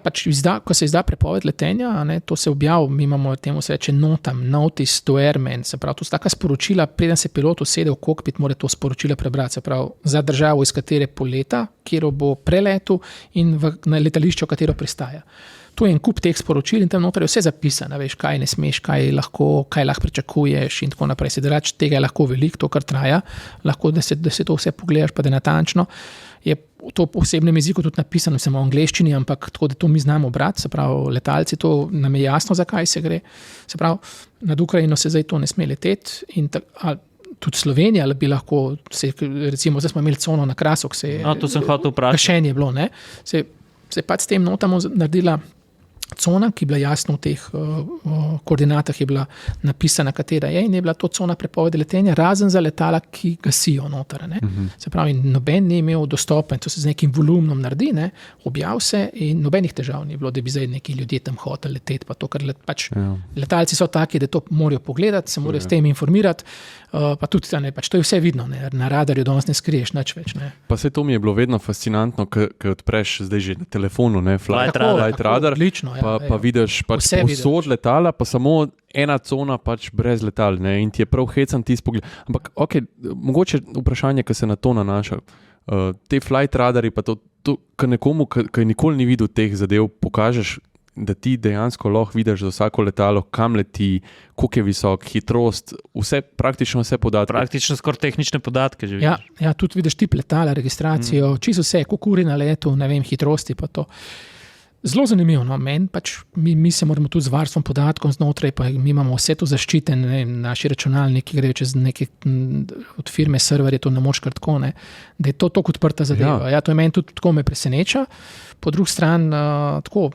Pač ko se izda prepoved letenja, to se objavi, mi imamo temu se reče notice to airmen, se pravi, to so taka sporočila, preden se pilot usede v kokpit, mora to sporočila prebrati, se pravi, za državo, iz katere poleta, kjer bo preletu in na letališču, v katero pristaja. To je en kup teh sporočil in tam noter je vse zapisano, veš, kaj ne smeš, kaj lahko pričakuješ in tako naprej. Sedaj tega je lahko veliko, to kar traja, lahko da se to vse pogledaš, pa da natančno. Je to v posebnem jeziku tudi napisano, samo v angleščini, ampak tako, da to mi znamo brati, se pravi, letalci, to nam je jasno, zakaj se gre. Se pravi, nad Ukrajino se zdaj to ne sme leteti in tudi Slovenija bi lahko, recimo, zdaj smo imeli cono na Krasu, to sem hotel vprašati. Kršenje je bilo, ne? Se pač s tem notamo naredila cona, ki je bila jasno v teh koordinatah je bila napisana, katera je in je bila to cona prepovedi letenja, razen za letala, ki gasijo noter. Se pravi, noben ni imel dostopa in to se z nekim volumnom naredi, objav se in nobenih težav ni bilo, da bi zdaj neki ljudje tam hoteli leteti, pa to, ker letalci so taki, da to morajo pogledati, se morajo s tem informirati, pa tudi pač to je vse vidno, na radarju danes ne skriješ nič več. Pa se to mi je bilo vedno fascinantno, ko odpreš zdaj že na telefonu, flight radar, odlično, pa vidiš pač posod letala, pa samo ena cona pač brez letal, in ti je prav hecan tisti pogled. Ampak, mogoče vprašanje, ki se na to nanaša, te flight radari, pa to ko nekomu, ki nikoli ni videl teh zadev, pokažeš, da ti dejansko lahko vidiš za vsako letalo, kam leti, koliko je visok, hitrost, praktično vse podatke. Praktično skoraj tehnične podatke že vidiš. Ja, tudi vidiš tip letala, registracijo, čisto vse, koliko uri na letu, ne vem, hitrosti pa to. Zelo zanimivo, meni pač, mi se moramo tudi z varstvom podatkov znotraj, pa mi imamo vse to zaščite, naši računalniki grejo čez neke od firme serverje, to ne moš kar tako, da je to tako odprta zadeva. Ja, to je meni tudi tako me preseneča. Po drugi strani, tako,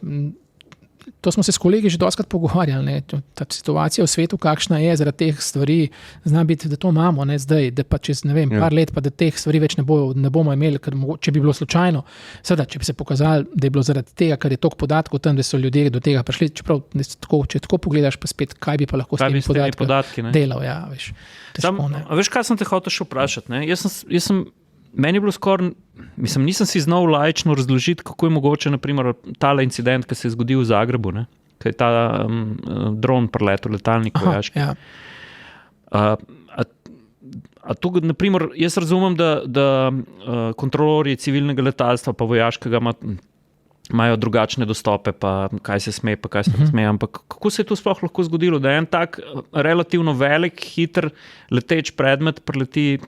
to smo se s kolegi že dostakrat pogovarjali, ta situacija v svetu, kakšna je, zaradi teh stvari, zna biti, da to imamo, zdaj, da pa čez, ne vem, par let, pa da teh stvari več ne bomo imeli, ker če bi bilo slučajno, seveda, če bi se pokazali, da je bilo zaradi tega, ker je toliko podatkov tam, da so ljudje do tega prišli, čeprav, če tako pogledaš, pa spet, kaj bi pa lahko s temi podatki delal, ja, veš. Veš, kaj sem te hotel še vprašati, Jaz sem meni je bilo skoraj, nisem si znal laično razložiti, kako je mogoče, naprimer, tale incident, ki se je zgodil v Zagrebu, ki je ta dron preletel, letalnik vojaški. Ja. A tu, naprimer, jaz razumem, da kontrolorji civilnega letalstva pa vojaškega imajo drugačne dostope, pa kaj se sme, pa kaj se ne sme. Ampak kako se je to sploh lahko zgodilo, da en tak relativno velik, hiter leteč predmet preleti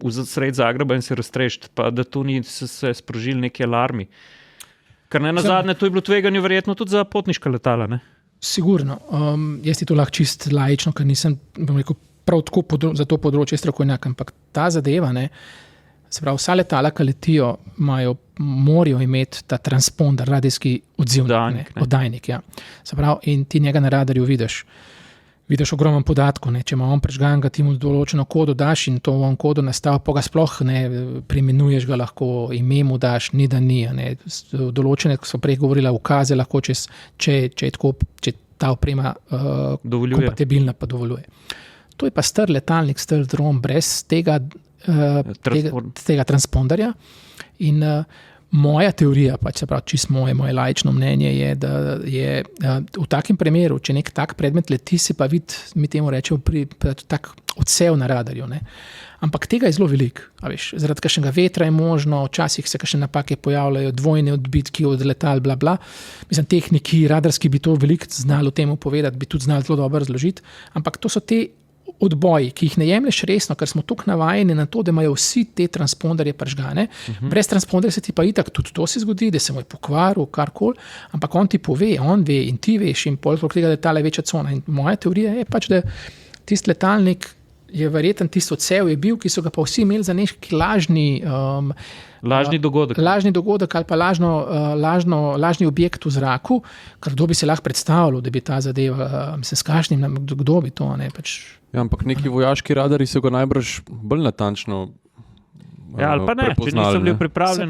v sred Zagreba in se raztreši, pa da tu ni se sprožili neki alarmi? Ker ne nazadnje, to je bilo tveganje verjetno tudi za potniška letala, ne? Sigurno. Jaz ti to lahko čist laično, ker nisem, bom rekel, prav tako za to področje strokovnjak, ampak ta zadeva, ne, se pravi, vsa letala, ki letijo, morajo imeti ta transponder, radijski odzivnik, oddajnik. Ja. Se pravi, in ti njega na radarju vidiš ogromno podatkov, ne. Če ima on prežgan, ga ti mu določeno kodo daš in to on kodo nastav, pa ga sploh ne preimenuješ, ga lahko ime mu daš, ni da ni. Ne. Določene, ko smo prej govorili, ukaze lahko, če ta oprema kompatibilna, pa dovoljuje. To je pa star letalnik, star dron brez tega transponderja. In moja teorija, pač se pravi, čisto moje laično mnenje je, da je v takem primeru, če nek tak predmet leti, se pa vidi, mi temu rečemo, tak odsev na radarju. Ne. Ampak tega je zelo veliko. Zaradi kakšnega vetra je možno, včasih se kakšne napake pojavljajo, dvojne odbitki od letal, bla, bla. Mislim, tehniki, radarski bi to veliko znali o tem povedati, bi tudi znali zelo dobro razložiti, ampak to so te odboji, ki jih ne jemlješ resno, ker smo tukaj navajeni na to, da imajo vsi te transponderje prižgane. Brez transponderja se ti pa itak tudi to se zgodi, da se mu je pokvaril, karkoli, ampak on ti pove, on ve in ti veš in poleg tega letala je večja cona. In moja teorija je pač, da tisti letalnik je verjeten, tisti odsev je bil, ki so ga pa vsi imeli za neki lažni dogodek ali pa lažni objekt v zraku, ker kdo bi se lahko predstavljal, da bi ta zadeva, s kašnim, kdo bi to, ne, pač. Ja, ampak neki vojaški radari so ga najbrž bolj natančno ali pa ne, če niso bili pripravljeni.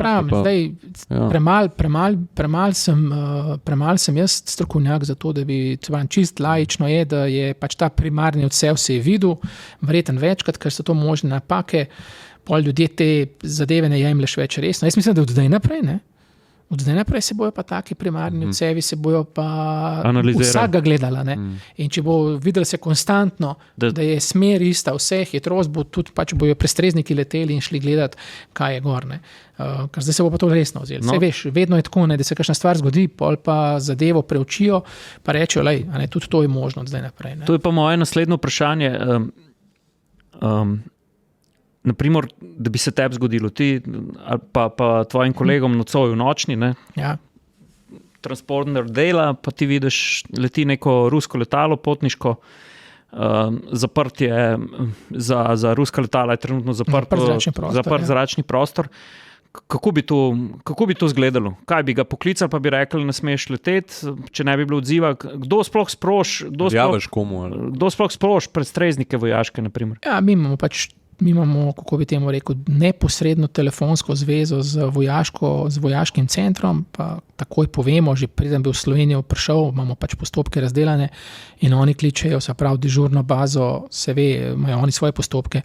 Premal sem jaz strokovnjak za to, da bi čist laično je, da je pač ta primarni odsev se je videl, verjetno večkrat, ker so to možne napake, pol ljudje te zadeve ne jemlješ več resno. Jaz mislim, da od zdaj naprej, ne? Od zdaj naprej se bojo pa taki primarni odsevi, se bojo pa vsakega gledala. Ne? In če bo videli se konstantno, da je smer ista vseh, hitrost bo tudi, pač bojo prestrezniki leteli in šli gledati, kaj je gor. Ne? Ker zdaj se bo pa to resno vzeli. Saj veš, vedno je tako, ne, da se kakšna stvar zgodi, pol pa zadevo preučijo, pa rečejo, tudi to je možno od zdaj naprej. Ne? To je pa moje naslednje vprašanje. Naprimer, da bi se tebi zgodilo, ti pa tvojim kolegom nocoj v nočni, ne? Ja. Transponder dela, pa ti vidiš, leti neko rusko letalo potniško, zaprt je za ruska letala je trenutno zaprt zračni prostor. Kako bi to izgledalo? Kaj bi ga poklicali, pa bi rekli, ne smeš leteti, če ne bi bilo odziva? Kdo sploh sproži predstreznike vojaške, naprimer? Ja, mi imamo, kako bi temu rekel, neposredno telefonsko zvezo z vojaškim centrom, pa takoj povemo, že preden bi v Slovenijo prišel, imamo pač postopke razdelane in oni kličejo, se pravi, dežurno bazo, se ve, imajo oni svoje postopke,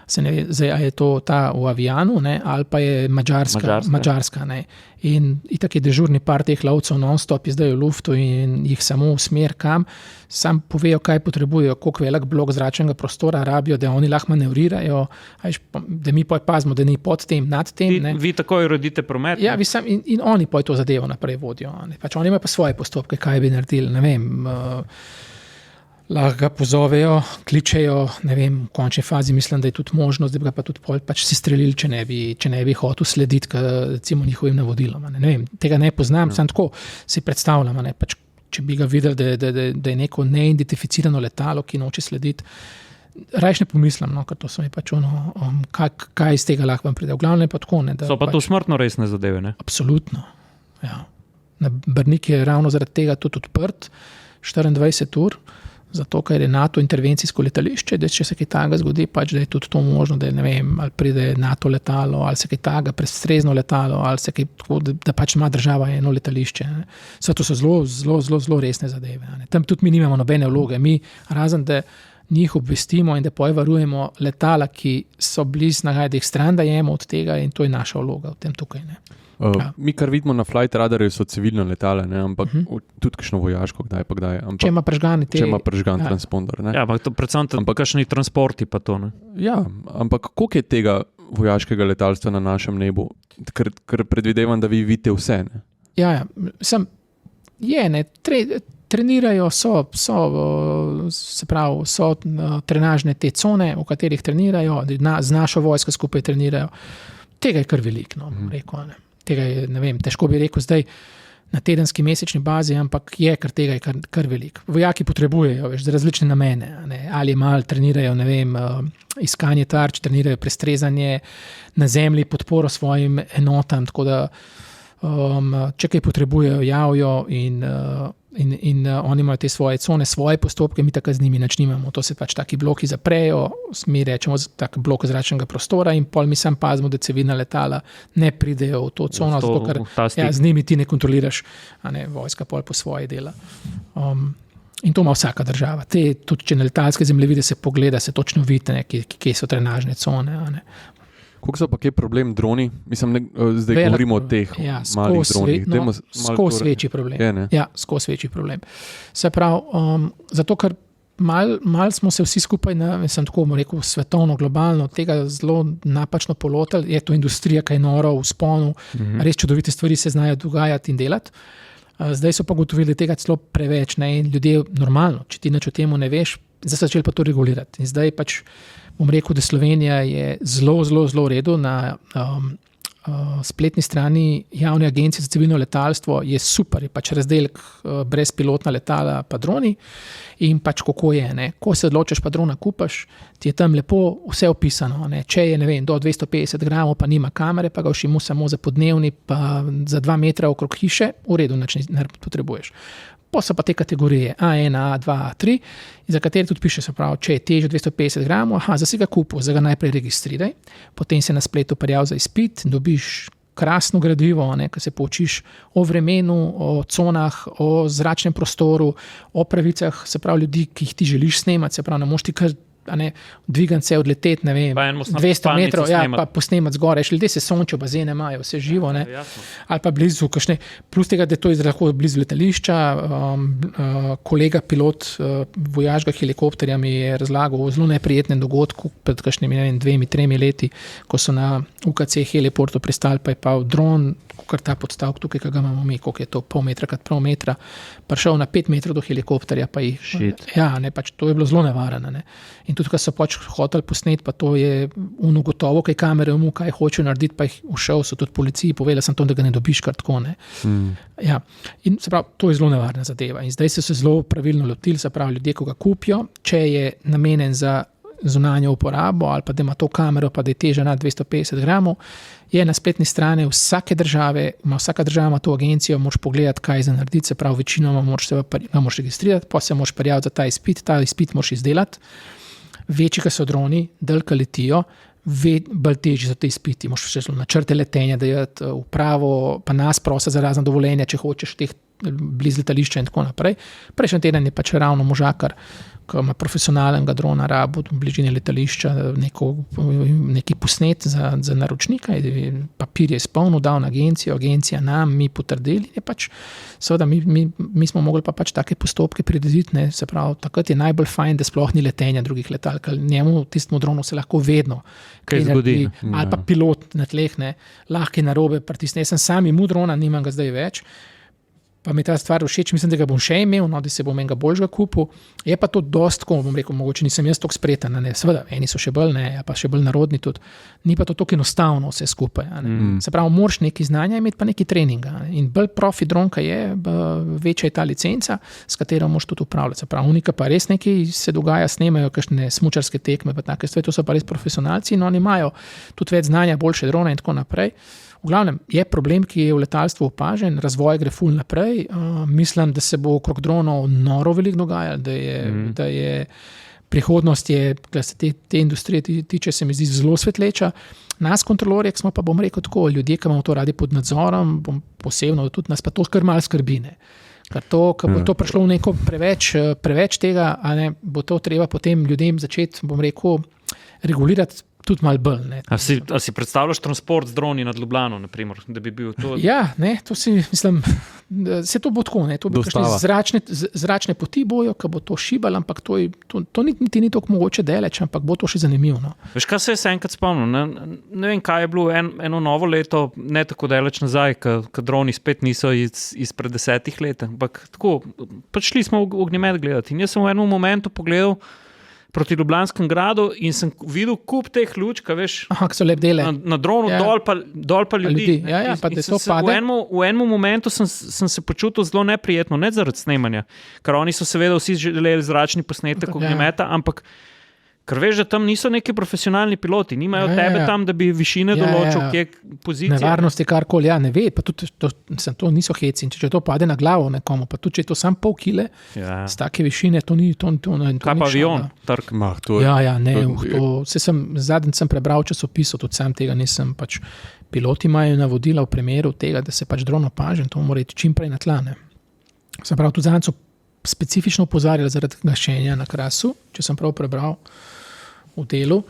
se ne ve, zdaj je to ta v Avijanu, ne, ali pa je Madžarska, ne. In itak je dežurni par teh lovcev non-stop, je zdaj v luftu in jih samo usmer kam, sam povejo, kaj potrebujejo, koliko velik blok zračnega prostora rabijo, da oni lahko manevrirajo, da mi pazimo, da ni pod tem, nad tem. Ne. Vi takoj rodite promet? Ja, in oni to zadevo naprej vodijo. Ne. Pač oni imajo pa svoje postopke, kaj bi naredili, ne vem, lahko ga pozovejo, kličejo, ne vem, v končni fazi mislim, da je tudi možnost, da bi ga pa tudi pač si strelili, če ne bi hotel slediti, recimo njihovim navodilom. Ne vem, tega ne poznam, samo tako si predstavljam, ne, pač, če bi ga videli, da je neko neidentificirano letalo, ki noče slediti, rajš ne pomislim, no, ker to so mi pač kaj iz tega lahko vam pride. V glavnem pa tako, ne. So pa to smrtno resne zadeve, ne? Absolutno, ja. Brnik je ravno zaradi tega tudi odprt 24 ur, zato ker je NATO intervencijsko letališče, da če se kaj takega zgodi, pač da je tudi to možno, da ne vem, ali pride NATO letalo, ali se kaj takega prestrezno letalo, ali se kaj tako, da pač ima država eno letališče. Vse to so zelo resne zadeve. Ne. Tam tudi mi nimamo nobene vloge. Mi, razen da njih obvestimo in da varujemo letala, ki so blizu, da jih stran dajemo od tega, in to je naša vloga v tem tukaj. Ne. Mi, kar vidimo na flight radarju, so civilna letala, ne? Ampak tudi kakšno vojaško, kdaj. Ampak, če ima prežgan transponder. Ne? Ja, ampak to predvsem kakšni transporti pa to. Ne? Ja, ampak koliko je tega vojaškega letalstva na našem nebu? Ker predvidevam, da vi vidite vse. Ne? Ja, trenirajo, so trenažne te cone, v katerih trenirajo, z našo vojsko skupaj trenirajo. Tega je kar veliko, rekel, ne. Tega je, ne vem, težko bi rekel zdaj na tedenski, mesečni bazi, ampak je tega je kar veliko. Vojaki potrebujejo, za različne namene, ne, ali malo trenirajo, ne vem, iskanje tarč, trenirajo prestrezanje na zemlji, podporo svojim enotam, tako da če kaj potrebujejo, javijo in oni imajo te svoje cone, svoje postopke, mi tako z njimi nič nimamo. To se pač taki bloki zaprejo, mi rečemo tak blok zračnega prostora in pol mi sam pazimo, da civilna letala ne pridejo v to cono, zato ker z njimi ti ne kontroliraš, a ne, vojska pol po svoje dela. In to ima vsaka država. Tudi če na letalske zemljevide se pogleda, se točno vidi, kje so trenažne cone, a ne. Koliko so pa kje problem droni? Mislim, zdaj govorimo o teh malih dronih. Skozi večji problem. Skozi večji problem. Se pravi, zato ker mal smo se vsi skupaj, sem tako rekel, svetovno, globalno, tega zelo napačno polotili. Je to industrija, kaj noro v sponu, res čudovite stvari se znajo dogajati in delati. Zdaj so pa gotovili tega celo preveč, ne? In ljudje normalno, če ti nič o temu ne veš, zdaj so začeli pa to regulirati. In zdaj pač bom rekel, da Slovenija je zelo, zelo, zelo redu na spletni strani Javne agencije za civilno letalstvo je super, je pač razdelek brezpilotna letala pa droni in pač kako je, ne. Ko se odločiš pa drona kupaš, ti je tam lepo vse opisano, ne. Če je, ne vem, do 250 gramov pa nima kamere, pa ga všimo samo za podnevni pa za 2 metra okrog hiše, v redu, nič ne potrebuješ. Pa so pa te kategorije A1, A2, A3, za katere tudi piše, se pravi, če je težje 250 gramov, za si ga kupil, za ga najprej registriraj, potem se na spletu prijav za izpit, dobiš krasno gradivo, ko se poučiš o vremenu, o conah, o zračnem prostoru, o pravicah, se pravi, ljudi, ki jih ti želiš snemati, se pravi, ne moš ti kar dvigance odleteti, ne vem, 200 metrov, pa posnemati zgoraj. Ljudje se sončijo, bazene imajo, vse živo, ne. Ali pa blizu, kakšne, plus tega, da to je lahko blizu letališča. Kolega pilot vojaškega helikopterja mi je razlagal o zelo neprijetnem dogodku pred kakšnimi, ne vem, 2-3 leti, ko so na UKC heliportu pristali, pa je pa dron, kar ta podstavek tukaj, ki ga imamo mi, koliko je to, pol metra krat pol metra, prišel na 5 metrov do helikopterja, pa jih, pač to je bilo zelo nevarno, ne. In tudi, ko so pač hoteli posneti, pa to je ugotovo, kaj kamere mu, kaj hoče narediti, pa jih všel, so tudi policiji povedali, sem to, da ga ne dobiš kar tako, ne. Ja, in se pravi, to je zelo nevarna zadeva. In zdaj so se zelo pravilno lotili, se pravi, ljudje, ko ga kupijo, če je namenjen za zunanjo uporabo ali pa da ima to kamero, pa da je teža nad 250 gramov, je na spletni strani vsaka država ima to agencijo, moraš pogledati, kaj za narediti, se pravi, večinoma moraš registrirati, pa se moraš prijaviti za ta izpit moraš izdelati. Večji, ki so droni, dalj letijo, bolj težji so te izpiti, moraš še načrte letenja dajati, upravo, pa nas prosa za razna dovoljenja, če hočeš teh blizu letališča in tako naprej. Prejšnji teden je pač ravno možakar, ki ima profesionalnega drona rabu v bližini letališča, neki posnet za naročnika, papir je izpolnil, dal na agencijo, agencija nam, mi potrdili, je pač, seveda mi smo mogli pa pač take postopke prirediti, ne, se pravi, takrat je najbolj fajn, da sploh ni letenja drugih letal, ker njemu, tistemu dronu se lahko vedno kaj zgodi, ali pa pilot na tleh, ne, lahko je narobe pritisne. Jaz sem sam imel drona, nimam ga zdaj več, pa mi je ta stvar všeč, mislim, da ga bom še imel, da se bom enega boljšega kupil. Je pa to dosti, ko bom rekel, mogoče nisem jaz toliko spreten, ne, seveda, eni so še bolj, ne, pa še bolj narodni tudi. Ni pa to toliko enostavno vse skupaj, ne. Se pravi, moraš neki znanja imeti, pa neki treninga, ne. In bolj profi dronka je, večja je ta licenca, s katero moraš tudi upravljati. Se pravi, unika pa res nekaj se dogaja, snemajo kakšne smučarske tekme, pa take stvari, to so pa res profesionalci in oni imajo tudi več znanja, boljše drone in tako naprej. V glavnem, je problem, ki je v letalstvu opažen, razvoj gre ful naprej, mislim, da se bo okrog dronov noro veliko dogajalo, da je prihodnost, kar se te industrije tiče, se mi zdi zelo svetleča. Nas kontrolorje, smo pa, bom rekel tako, ljudje, ki imamo to radi pod nadzorom, bom posebno, tudi nas pa to kar malo skrbi, ne. Ker bo to prišlo v neko preveč tega, bo to treba potem ljudem začeti, bom rekel, regulirati tudi malo bolj. A si predstavljaš transport z droni nad Ljubljano, naprimer, da bi bil to? Ja, to si mislim, se to bo tako, to bo zračne poti bojo, ki bo to šibalo, ampak to niti ni tako mogoče daleč, ampak bo to še zanimivo. No. Veš, kaj se je enkrat spomnil? Ne vem, kaj je bilo eno novo leto, ne tako daleč nazaj, ko droni spet niso izpred 10 let, ampak tako, pač šli smo ognjemet gledati in jaz sem v enem momentu pogledal proti Ljubljanskem gradu in sem videl kup teh lučk, veš, ki so lep dele. Na dronu, dol pa ljudi. Pa da to pade. V enem momentu sem se počutil zelo neprijetno, ne zaradi snemanja, ker oni so seveda vsi želeli zračni posnetek ognjemeta, ampak ker veš, da tam niso neki profesionalni piloti, nimajo tebe tam, da bi višine določil, kje pozicija. Nevarnosti karkoli, ne ve, pa tudi to niso heci. In če to pade na glavo nekomu, pa tudi če je to sam pol kile, z take višine, to ni. Kaj pa avion? Trk. Zadnjič sem prebral časopis, tudi sam tega nisem, pač piloti imajo navodila v primeru tega, da se pač dron opaži, to mora iti čim prej na tla. Se pravi, tudi zadnjič so specifično opozarjali zaradi gašenja na Krasu, če sem prav prebral v delu,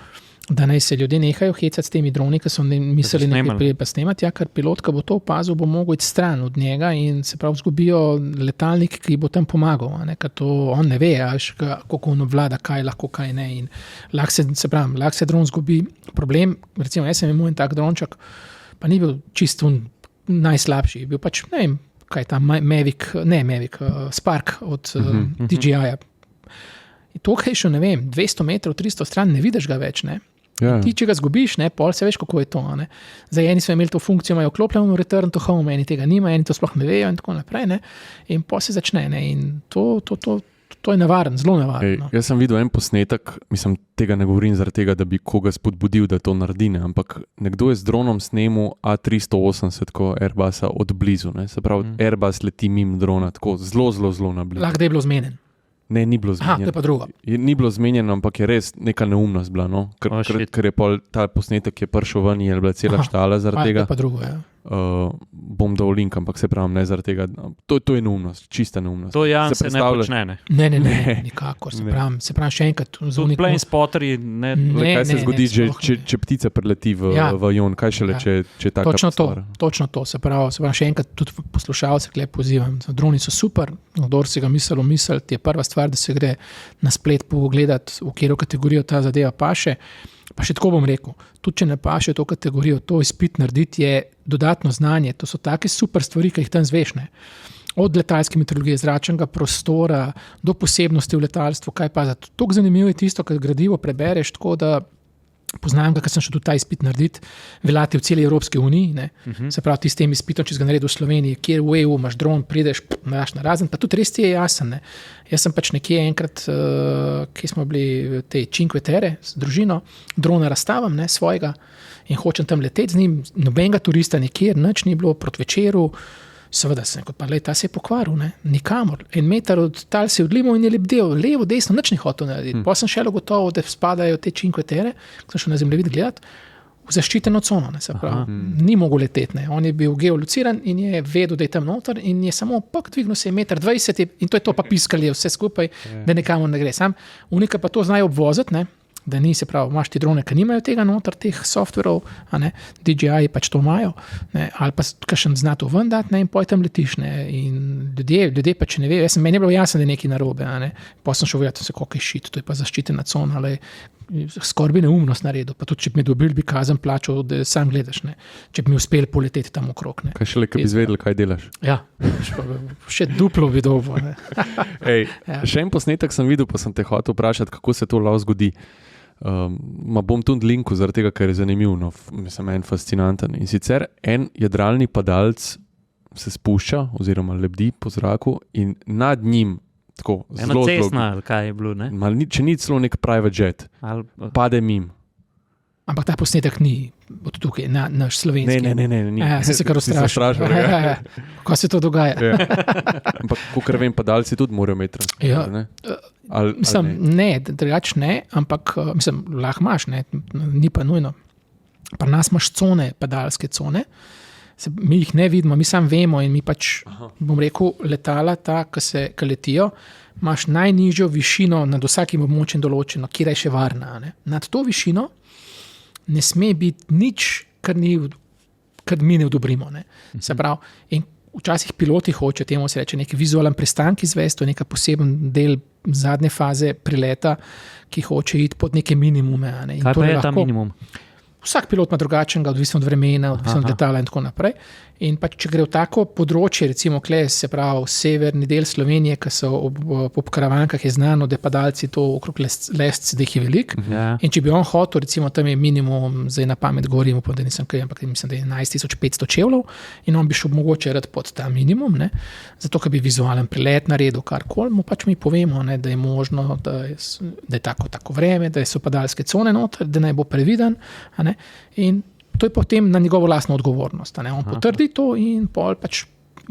da naj se ljudje nehajo hecati s temi droni, ki so mislili nekaj snemati, ker pilot, ki bo to opazil, bo mogel iti stran od njega in se prav zgubijo letalnik, ki bo tam pomagal, ker to on ne ve, kako on obvlada, kaj lahko, kaj ne. In lahko se dron zgubi. Problem, recimo, jaz sem imel en tak dronček, pa ni bil čisto najslabši, bil pač, ne vem, kaj ta Spark od DJI-ja. In to, kaj je šel, ne vem, 200 metrov, 300 stran, ne vidiš ga več, ne. Ti, če ga zgubiš, pol se veš, kako je to, ne. Zdaj, eni so imeli to funkcijo, imajo vklopljeno return to home, eni tega nima, eni to sploh ne vejo in tako naprej, ne. In pol se začne, ne. In to je nevaren, zelo nevaren. No. Jaz sem videl en posnetek, mislim, tega ne govorim zaradi tega, da bi koga spodbudil, da to naredi, ne, ampak nekdo je z dronom snemal A380 Airbusa od blizu, ne. Se pravi, Airbus leti mimo drona, tako zelo na blizu. Lahko da je bilo zmenjen. Ne, ni bilo zmenjeno. To je pa drugo. Ni bilo zmenjeno, ampak je res neka neumnost bila, no? Ker je ta posnetek je prišel ven in je bila cela štala zaradi tega. To je pa drugo, ja. Bom dal link, ampak se pravim, ne zaradi tega. To je neumnost, čista neumnost. To Jan se ne počne, ne? Ne, nikakor. Se pravim, še enkrat. Tudi plane spotterji, ne. Kaj se zgodi, če ptica preleti v avion, kaj šele, če taka stvar? Točno to, se pravi, še enkrat tudi poslušalce klep pozivam. Droni so super, kdor si ga mislil, ti je prva stvar, da se gre na splet pogledati, v katero kategorijo ta zadeva paše. Pa še tako bom rekel, tudi če ne paše to kategorijo, to izpit narediti je dodatno znanje, to so take super stvari, ki jih tam zveš, ne. Od letalske meteorologije, zračnega prostora, do posebnosti v letalstvu, kaj pa za to. Tako zanimivo je tisto, kad gradivo prebereš, tako da poznam ga, ker sem šel tudi ta izpit narediti, veljati v celi Evropski uniji, ne. Se pravi, ti s tem izpitom, če si ga naredil v Sloveniji, kjer v EU imaš dron, prideš, daš na razen, pa tudi res ti je jasen, ne. Jaz sem pač nekje enkrat, kje smo bili te Cinque Terre z družino, drona razstavam, ne, svojega in hočem tam leteti z njim, nobenega turista nikjer, nič ni bilo proti večeru, seveda sem kot pa, ta se je pokvaril, ne, nikamor. 1 meter od tal se je odlimal in je lebdel, levo, desno, nič ni hotel narediti. Potem sem šele gotovo, da spadajo te Cinque Terre, ko sem šel na zemljevid gledati, v zaščiteno cono, ne, se pravi. Ni mogel leteti, ne. On je bil geolociran in je vedel, da je tam noter in je samo dvignil se 1,20 m in to je to, pa piskali vse skupaj, da nekamor ne gre. Sam unika pa to znajo obvoziti, ne, da ni, se pravi, imaš ti drone, ki nimajo tega noter, teh softverov, DJI pač to imajo, ne, ali pa kakšen zna to ven dati, ne, in potem tam letiš, ne, in ljudje pač ne vejo, meni je bilo jasno, da je nekaj narobe, ne, potem sem šel vedeti, koliko je shit, to je pa zaščitena cona, ali skoraj bi neumnost naredil, pa tudi, če bi me dobil, bi kazen plačal, da sam gledaš, ne, če bi mi uspeli poleteti tam okrog, ne. Kaj šele, ki bi izvedel, kaj delaš? Ja, še duplo bi dobil, ne. Še en posnetek sem videl, pa sem te hotel vprašati, kako se to lahko zgodi. Bom tudi linku, zaradi tega, ker je zanimiv, no, mislim, en fascinanten. In sicer en jadralni padalec se spušča oziroma lebdi po zraku in nad njim tako zelo cestna, kaj je bilo, ne? Če ni celo nek private jet, pade mim. Ampak ta posnetek ni od tukaj, naš slovenski. Ne. Sem se kar ustrašil. Kako se to dogaja? Ampak, kakor vem, padalci tudi morajo imeti transport, ne? Ne, drugač ne, ampak lahko imaš, ne, ni pa nujno. Pri nas imaš cone, padalske cone, Mi jih ne vidimo, mi samo vemo in mi pač, bom rekel, letala ta, ki letijo, imaš najnižjo višino nad vsakim območjem določeno, kjer je še varna. Ne? Nad to višino ne sme biti nič, kar mi ne odobrimo. Ne? Se pravi, in včasih piloti hoče, temu se reče, neki vizualen pristank izvesti, to je neka poseben del zadnje faze prileta, ki hoče iti pod neke minimume. Ne? Kaj pa je ta minimum? Vsak pilot ima drugačnega, odvisno od vremena, odvisno od letala in tako naprej. In pač, če gre v tako področje, recimo Kles, se pravi severni del Slovenije, ki so ob karavankah je znano, da padalci to okrog Lesc, da jih je veliko. In če bi on hotel, recimo tam je minimum, zdaj na pamet govorim, upam, da nisem kaj, ampak mislim, da je 11.500 čevljev in on bi šel mogoče rad pod ta minimum, ne? Zato, ker bi vizualen prilet naredil karkoli, mu pač mi povemo, ne, da je možno, da je tako vreme, da so padalske cone noter, da naj bo previden, a ne? In to je potem na njegovo lastno odgovornost. On potrdi to in pol pač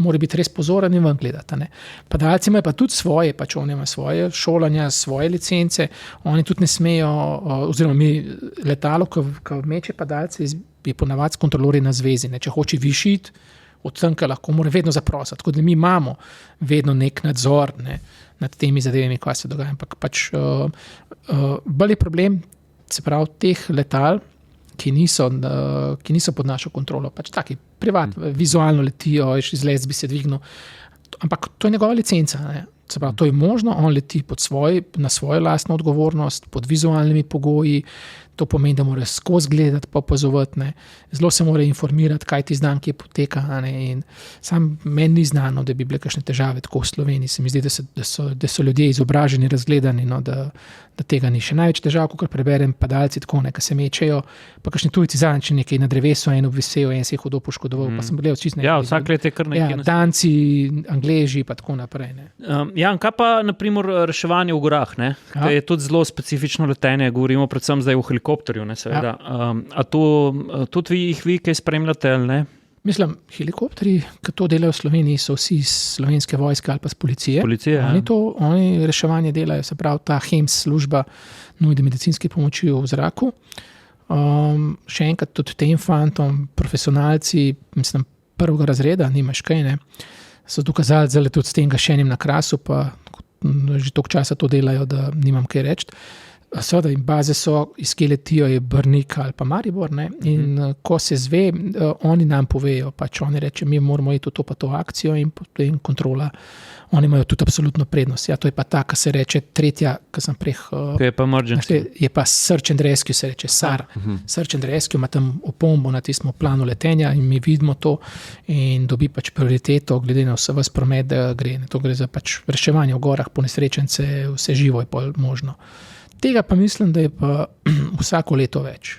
mora biti res pozoren in ven gledati. Padalci imajo pa tudi svoje, pač oni imajo svoje šolanja, svoje licence, oni tudi ne smejo, oziroma mi letalo, ko meče padalce, je ponavadi s kontrolorji na zvezi. Ne? Če hoče višiti, od tanka lahko mora vedno zaprositi. Tako da mi imamo vedno nek nadzor, ne, nad temi zadevami, kaj se dogaja. Ampak pač bolj je problem, se pravi, teh letal, ki niso pod našo kontrolo, pač taki vizualno letijo, izlet bi se dvignil, ampak to je njegova licenca, ne? Se pravi, to je možno, on leti na svojo lastno odgovornost, pod vizualnimi pogoji, to pomeni, da mora skozi gledati, pa opazovati, ne? Zelo se mora informirati, kaj ti znan, kje poteka, ne? In sam meni ni znano, da bi bile kakšne težave tako v Sloveniji, se mi zdi, da so ljudje izobraženi, razgledani, no, da tega ni. Še največ težav, ko preberem padalci tako, ne, ki se mečejo, pa kakšni tujci zadnjič nekaj na drevesu, en obvisel, en se je hudo poškodoval, pa sem gledal čisto nekaj. Ja, vsak let je kar nekaj. Ja, Danci, Angleži, pa tako naprej, ne. Ja, kaj pa naprimer reševanje v gorah, ne? Ja. Je tudi zelo specifično letenje, govorimo predvsem zdaj v helikopterju, ne, seveda. Ja. A to tudi vi kaj spremljate, ali ne? Mislim, helikopteri, ki to delajo v Sloveniji, so vsi iz slovenske vojske ali pa z policije. Oni reševanje delajo, se pravi ta HEMS služba nujne medicinske pomoči v zraku. Še enkrat tudi tem fantom, profesionalci, mislim, prvega razreda, nimaš kaj, ne, so dokazali zdaj tudi s tem gašenjem na Krasu, pa že toliko časa to delajo, da nimam kaj reči. Seveda, in baze so, iz kje letijo, je Brnik ali pa Maribor, ne? In ko se zve, oni nam povejo, pač oni reče, mi moramo iti v to pa to akcijo in potem kontrola, oni imajo tudi absolutno prednost. Ja, to je pa ta, ki se reče tretja, ki sem je pa emergency. Je pa Search and Rescue, se reče SAR. Search and Rescue ima tam opombo na tistem planu letenja in mi vidimo to in dobi pač prioriteto, glede na vse promet, da gre. To gre za pač reševanje v gorah, ponesrečence, vse živo je pol možno. Tega pa mislim, da je pa vsako leto več.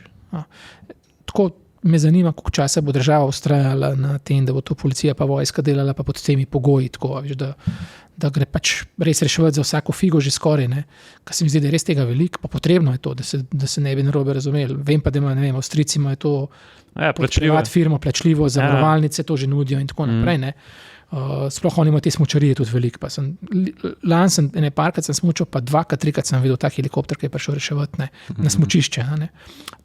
Tako me zanima, koliko časa bo država ustrajala na tem, da bo to policija pa vojska delala pa pod temi pogoji, tako, da gre pač res reševati za vsako figo že skoraj, ne. Kar se mi zdi, da je res tega veliko, pa potrebno je to, da se ne bi narobe razumeli. Vem pa, da ima, ne vem, Avstrijci imajo to privat firmo, plačljivo, zavarovalnice to že nudijo in tako naprej, ne. Sploh oni imajo te smučarije tudi veliko. Pa lani sem parkrat sem smučal, pa 2-3 sem videl ta helikopter, ki je prišel reševati, ne, na smučišče. Ne.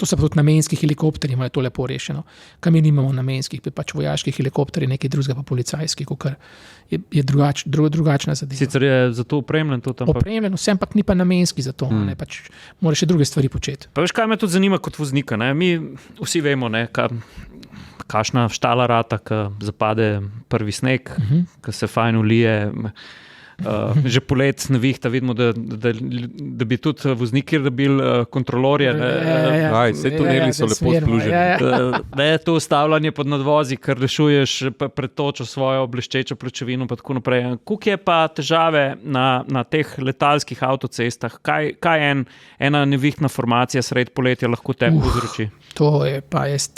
To so pa tudi namenski helikopteri, imajo to lepo rešeno. Kaj mi nimamo namenskih, pač vojaški helikopteri, nekaj drugega pa policijski, kar je drugačna zadeva. Sicer je za to opremljen to tam? Opremljen, vsem pa ni pa namenski za to, ne, pač moraš še druge stvari početi. Pa veš, kaj me tudi zanima kot voznika, ne, mi vsi vemo, ne, kakšna štala rata, ko zapade prvi sneg, ko se fajn ulije. Že polet nevihta vidimo, da bi tudi vozniki rabili kontrolorje. Vse tuneli so lepo spluženi. Da je to ustavljanje pod nadvozi, ker rešuješ pred točo svojo bleščečo pločevino pa tako naprej. Koliko je pa težave na teh letalskih avtocestah? Kaj ena nevihtna formacija sred poletja lahko tebi povzroči? To je pa, jaz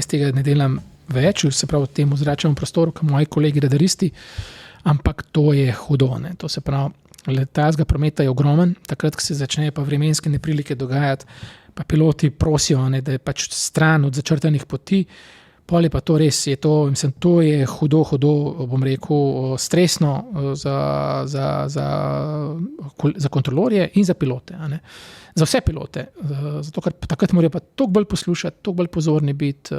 tega ne delam več, se pravi v tem zračnem prostoru, kot moji kolegi radaristi, ampak to je hudo. Ne? To se pravi, letalskega prometa je ogromen, takrat, ko se začnejo pa vremenske neprilike dogajati, pa piloti prosijo, ne, da je pač stran od začrtanih poti, Pol je pa to res, to je hudo, bom rekel, stresno za kontrolorje in za pilote. A ne? Za vse pilote. Zato, ker takrat morajo pa toliko bolj poslušati, toliko bolj pozorni biti.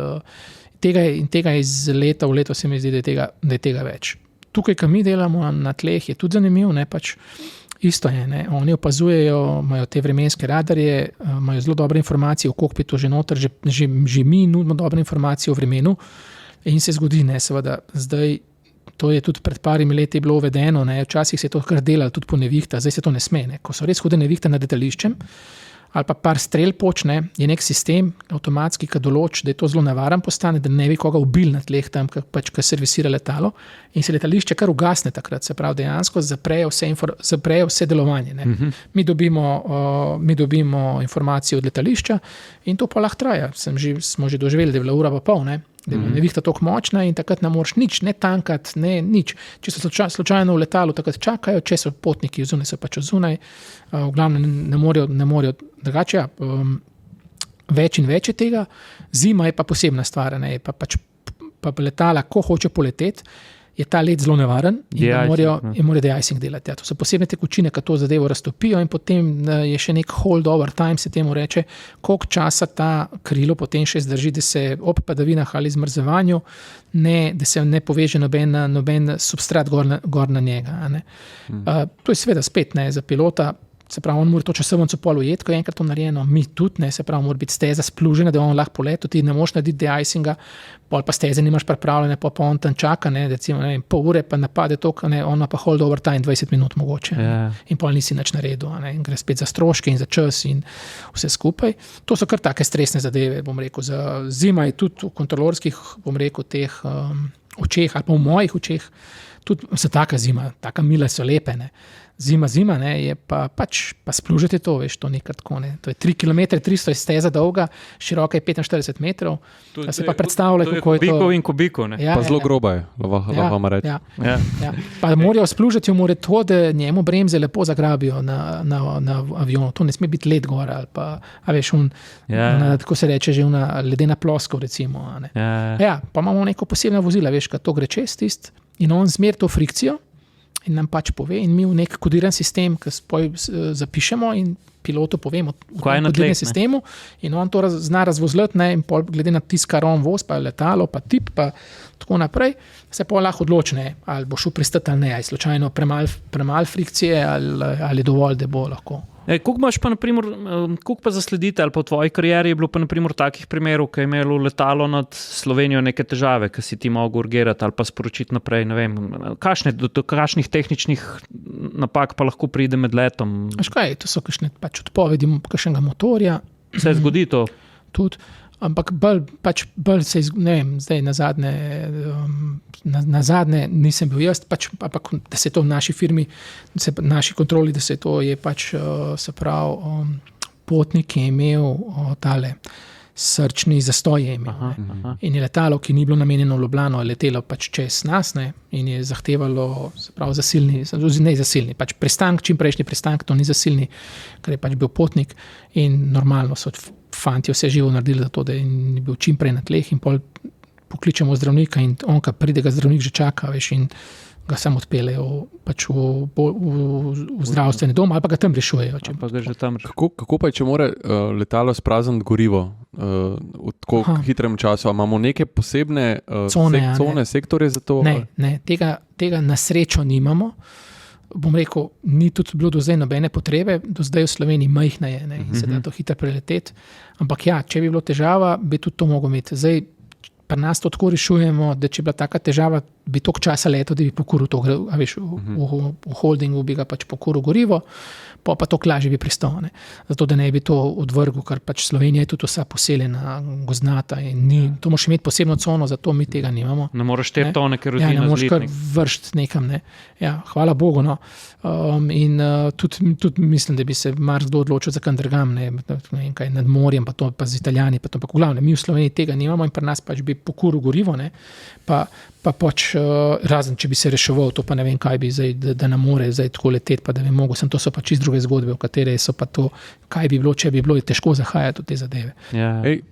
Tega iz leta v leto se mi zdi, da je tega več. Tukaj, ko mi delamo na tleh, je tudi zanimivo, ne, pač isto je. Ne. Oni opazujejo, imajo te vremenske radarje, imajo zelo dobre informacije o kokpitu že noter, že mi nudimo dobre informacije o vremenu in se zgodi, ne, seveda, zdaj, to je tudi pred parimi leti bilo uvedeno, ne, včasih se je to kar delalo tudi po nevihtah, zdaj se to ne sme, ne. Ko so res hude nevihte nad letališčem, ali pa par strel počne, je nek sistem avtomatski, ki določi, da je to zelo nevaren postane, da ne bi koga ubil na tleh tam, ki servisira letalo in se letališče kar ugasne takrat, se pravi dejansko zaprejo vse delovanje. Ne. Mi dobimo informacije od letališča in to pa lahko traja. Smo že doživeli, da je bila ura pa pol, ne. Da je nevihta toliko močna in takrat ne moreš nič, ne tankati, ne nič. Če so slučajno v letalu, takrat čakajo, če so potniki zunaj, so pač zunaj, v glavnem ne morejo drugače. Več in več je tega. Zima je pa posebna stvar, ne, pa letala, ko hoče poleteti, je ta let zelo nevaren in morajo de-icing delati. Ja. To so posebne tekočine, ki to zadevo raztopijo in potem je še nek hold-over time, se temu reče, koliko časa ta krilo potem še zdrži, da se ob padavinah ali zmrzevanju, da se ne poveže noben substrat gor na njega. Ne. To je seveda spet ne, za pilota, se pravi, on mora to časovnico pol ujeti, ko je enkrat to narejeno, mi tudi, ne, se pravi, mora biti steza splužena, da on lahko poleti, ti ne moš narediti de-icinga, pol pa steze nimaš pripravljene, pa on tam čaka, ne, recimo, ne vem, pol ure pa napade to, ne, on pa hold over time 20 minut mogoče, in pol nisi nič naredil, ne, in gre spet za stroške in za čas in vse skupaj. To so kar take stresne zadeve, bom rekel, za zima je tudi v kontrolorskih, bom rekel, teh očeh, ali pa v mojih očeh, tudi so taka zima, taka mile so lepe, ne. Zima, ne, je pa splužite to, veš, to nekaj tako, ne. To je 3 km, 300 je steza dolga, široka je 45 metrov. Da se pa predstavlja, kako je to. Kubikov in kubikov, ne. Pa zelo groba je, lahko vam reči. Ja. Pa morajo splužiti, mora to, da njemu bremze lepo zagrabijo na avionu. To ne sme biti led gor, ali pa, a veš, tako se reče, že ledena ploskov, recimo. Ne. Ja, pa imamo neko posebna vozila, veš, kad to gre čez tist in on zmer to frikcijo, in nam pač pove, in mi v nek kodiran sistem, ki zapišemo in pilotu povemo v kodiranem sistemu in on to zna razvozliti, ne, in pol glede na tisk, kar on voz, pa letalo, pa tip, pa tako naprej, se pol lahko odloči, ali bo šel pristati ali ne, ali slučajno premal frikcije ali dovolj, da bo lahko. Koliko imaš pa, naprimer, koliko pa zasledite, ali pa v tvoji karieri je bilo pa, naprimer, takih primerov, ko je imelo letalo nad Slovenijo neke težave, ki si ti mogel urgirati ali pa sporočiti naprej, ne vem, do kakšnih tehničnih napak pa lahko pride med letom? Veš kaj, to so kakšne pač odpovedi kakšnega motorja. Se zgodi to? Tudi, ampak bolj se, ne vem, zdaj na zadnje nisem bil jaz, ampak da se to v naši firmi, naši kontroli, da se to je pač, se pravi, potnik je imel tale srčni zastoj je imel. Aha. In je letalo, ki ni bilo namenjeno v Ljubljano, je letelo pač čez nas, ne, in je zahtevalo, se pravi, zasilni, pač pristank, čim prejšnji pristank, to ni zasilni, ker je pač bil potnik in normalno so fanti vse živo naredili za to, da je bil čim prej na tleh in pokličemo zdravnika in on, ko pride, ga zdravnik že čaka, veš, in ga samo odpeljejo pač v zdravstveni dom ali pa ga tam rešujejo. Kako pa je, če mora letalo sprazniti gorivo v tako hitrem času? Imamo neke posebne cone, sektorje za to? Ne, tega na srečo nimamo. Bom rekel, ni tudi bilo do zdaj nobene potrebe, do zdaj v Sloveniji majhna je, ne, in se da to hitro preleteti. Ampak ja, če bi bilo težava, bi tudi to mogel imeti. Zdaj, pri nas to tako rešujemo, da če bi bila taka težava, bi toliko časa leto, da bi pokuril to, a veš, v holdingu bi ga pač pokuril gorivo, pa toliko lažje bi pristal, ne. Zato, da ne bi to odvrgel, ker pač Slovenija je tudi vsa poseljena, gozdnata in to moraš imeti posebno cono, zato mi tega nimamo. Ne moreš 4 tone kerozina ne moreš kar vršiti nekam, ne. Ja, hvala Bogu, no. In tudi mislim, da bi se marsikdo odločil za kam drugam, ne vem kaj, nad morjem, pa z Italijani, pa v glavnem, mi v Sloveniji tega nimamo in pri nas pač bi pokuril gorivo, ne, pa Pa razen, če bi se reševal, to pa ne vem, kaj bi zdaj, da ne more zdaj tako leteti, pa da bi mogel, to so pa čist druge zgodbe, v katere so pa to, kaj bi bilo, če bi bilo, je težko zahajati v te zadeve.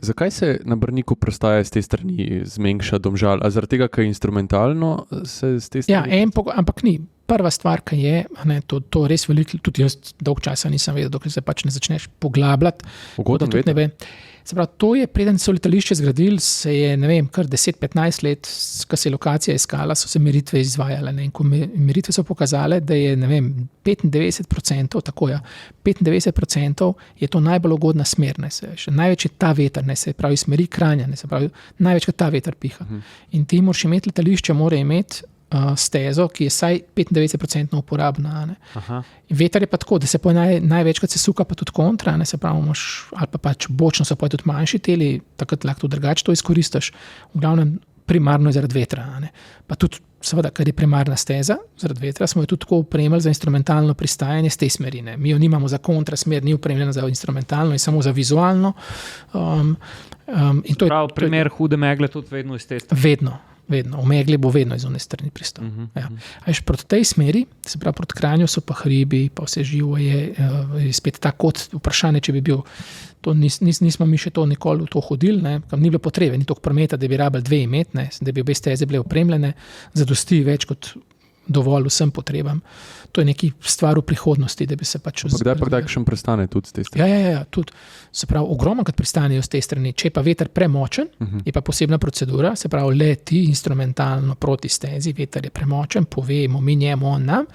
Zakaj se na Brniku prestaja z te strani zmanjša Domžal? A zaradi tega, ker je instrumentalno se z te strani? Ampak ni. Prva stvar, ki je, to res veliko, tudi jaz dolg časa nisem vedel, dokler se pač ne začneš poglabljati. Ugoden veter. Se pravi, to je, preden so letališče zgradili, se je, ne vem, kar 10-15 let, ko se je lokacija iskala, so se meritve izvajale. In ko meritve so pokazale, da je, ne vem, 95%, tako ja, 95% je to najbolj ugodna smer. Največ je ta veter, se pravi smeri Kranja, se pravi, največ ta veter piha. In ti moraš imeti letališče, mora imeti stezo, ki je saj 95% uporabna. Veter je pa tako, da se največkrat se suka pa tudi kontra, se pravi, ali pa pač bočno so pa tudi manjši teli, takrat lahko tudi drugače to izkoristiš. V glavnem primarno je zaradi vetra. Pa tudi, seveda, ker je primarna steza, zaradi vetra smo jo tudi tako opremili za instrumentalno pristajanje z te smeri. Mi jo nimamo za kontrasmer, ni opremljena za instrumentalno in samo za vizualno. Prav, primer hude megle tudi vedno iz te strani. Vedno. V megli bo vedno iz one strani pristal. Proti tej smeri, se pravi proti Kranju, so pa hribi, pa vse živo je spet ta kot vprašanje, če bi bil, to nismo mi še to nikoli v to hodili, kam ni bilo potrebe, ni toliko prometa, da bi rabili 2 imeti, da bi obe steze bile opremljene, zadosti več kot dovolj vsem potrebam. To je neki stvar v prihodnosti, da bi se pač... Kdaj kakšen prestane tudi z te strani? Ja, tudi. Se pravi, ogromno krat pristanejo z te strani. Če je pa veter premočen, je pa posebna procedura, se pravi, leti instrumentalno proti stezi, veter je premočen, povemo mi njemu, on nam,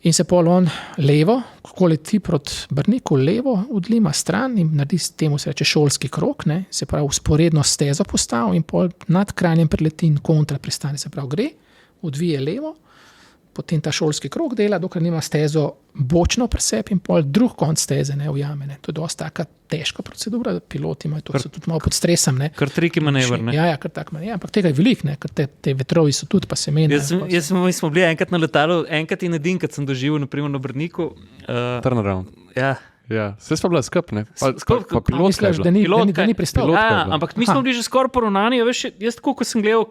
in se pol on levo, kako leti proti Brniku, levo odlima stran in naredi temu se reče šolski krog, se pravi, usporedno stezo postav in pol nad Kranjem prileti in kontra pristane, se pravi, gre, odvije levo, potem ta šolski krog dela, dokler nima stezo bočno pri sebi in pol drug konc steze ujame. To je dosta taka težka procedura, piloti imajo to, so tudi malo pod stresom. Kar triki manever. Ja, kar tak manever. Ampak tega je veliko, ker te vetrovi so tudi pa se menjajo. Mi smo bili enkrat na letalu, enkrat in edin, kad sem doživel, naprimer na Brniku. Turnaround. Ja. Ja, vse smo bila skup, ne? Pa pilotka je bila. Da ni pristal. Ampak mi smo bili že skoraj poravnani, jaz tako, ko sem gledal,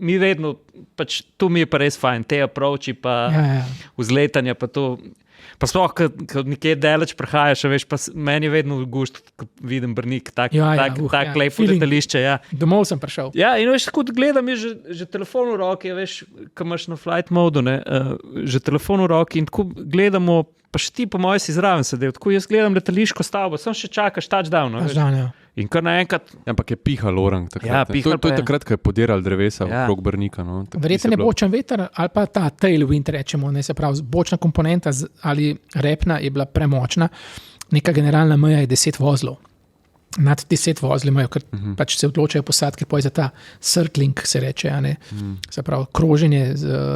mi vedno, pač tu mi je pa res fajn, te approachi pa vzletanja pa to, pa sploh, ko nekje daleč prehajaš, veš, pa meni je vedno gušt, ko vidim Brnik, tak lepo letališče. Ja. Domov sem prišel. Ja, in veš, tako gledam, je že telefon v roki, veš, ko imaš na flight modu, že telefon v roki in tako gledamo, pa še ti po moji si zraven sedel, tako jaz gledam letališko stavbo, sem še čakaš touchdown, veš. In kar naenkrat... Ampak je pihal orang takrat. To je takrat, ko je podiral drevesa okrog Brnika. Verjetno je bočen veter ali pa ta tailwind, rečemo, se pravi, bočna komponenta ali repna je bila premočna. Neka generalna meja je 10 vozlov. Nad 10 vozli imajo, ker pač se odločajo posadke, pa je za ta circling, se reče, se pravi, kroženje,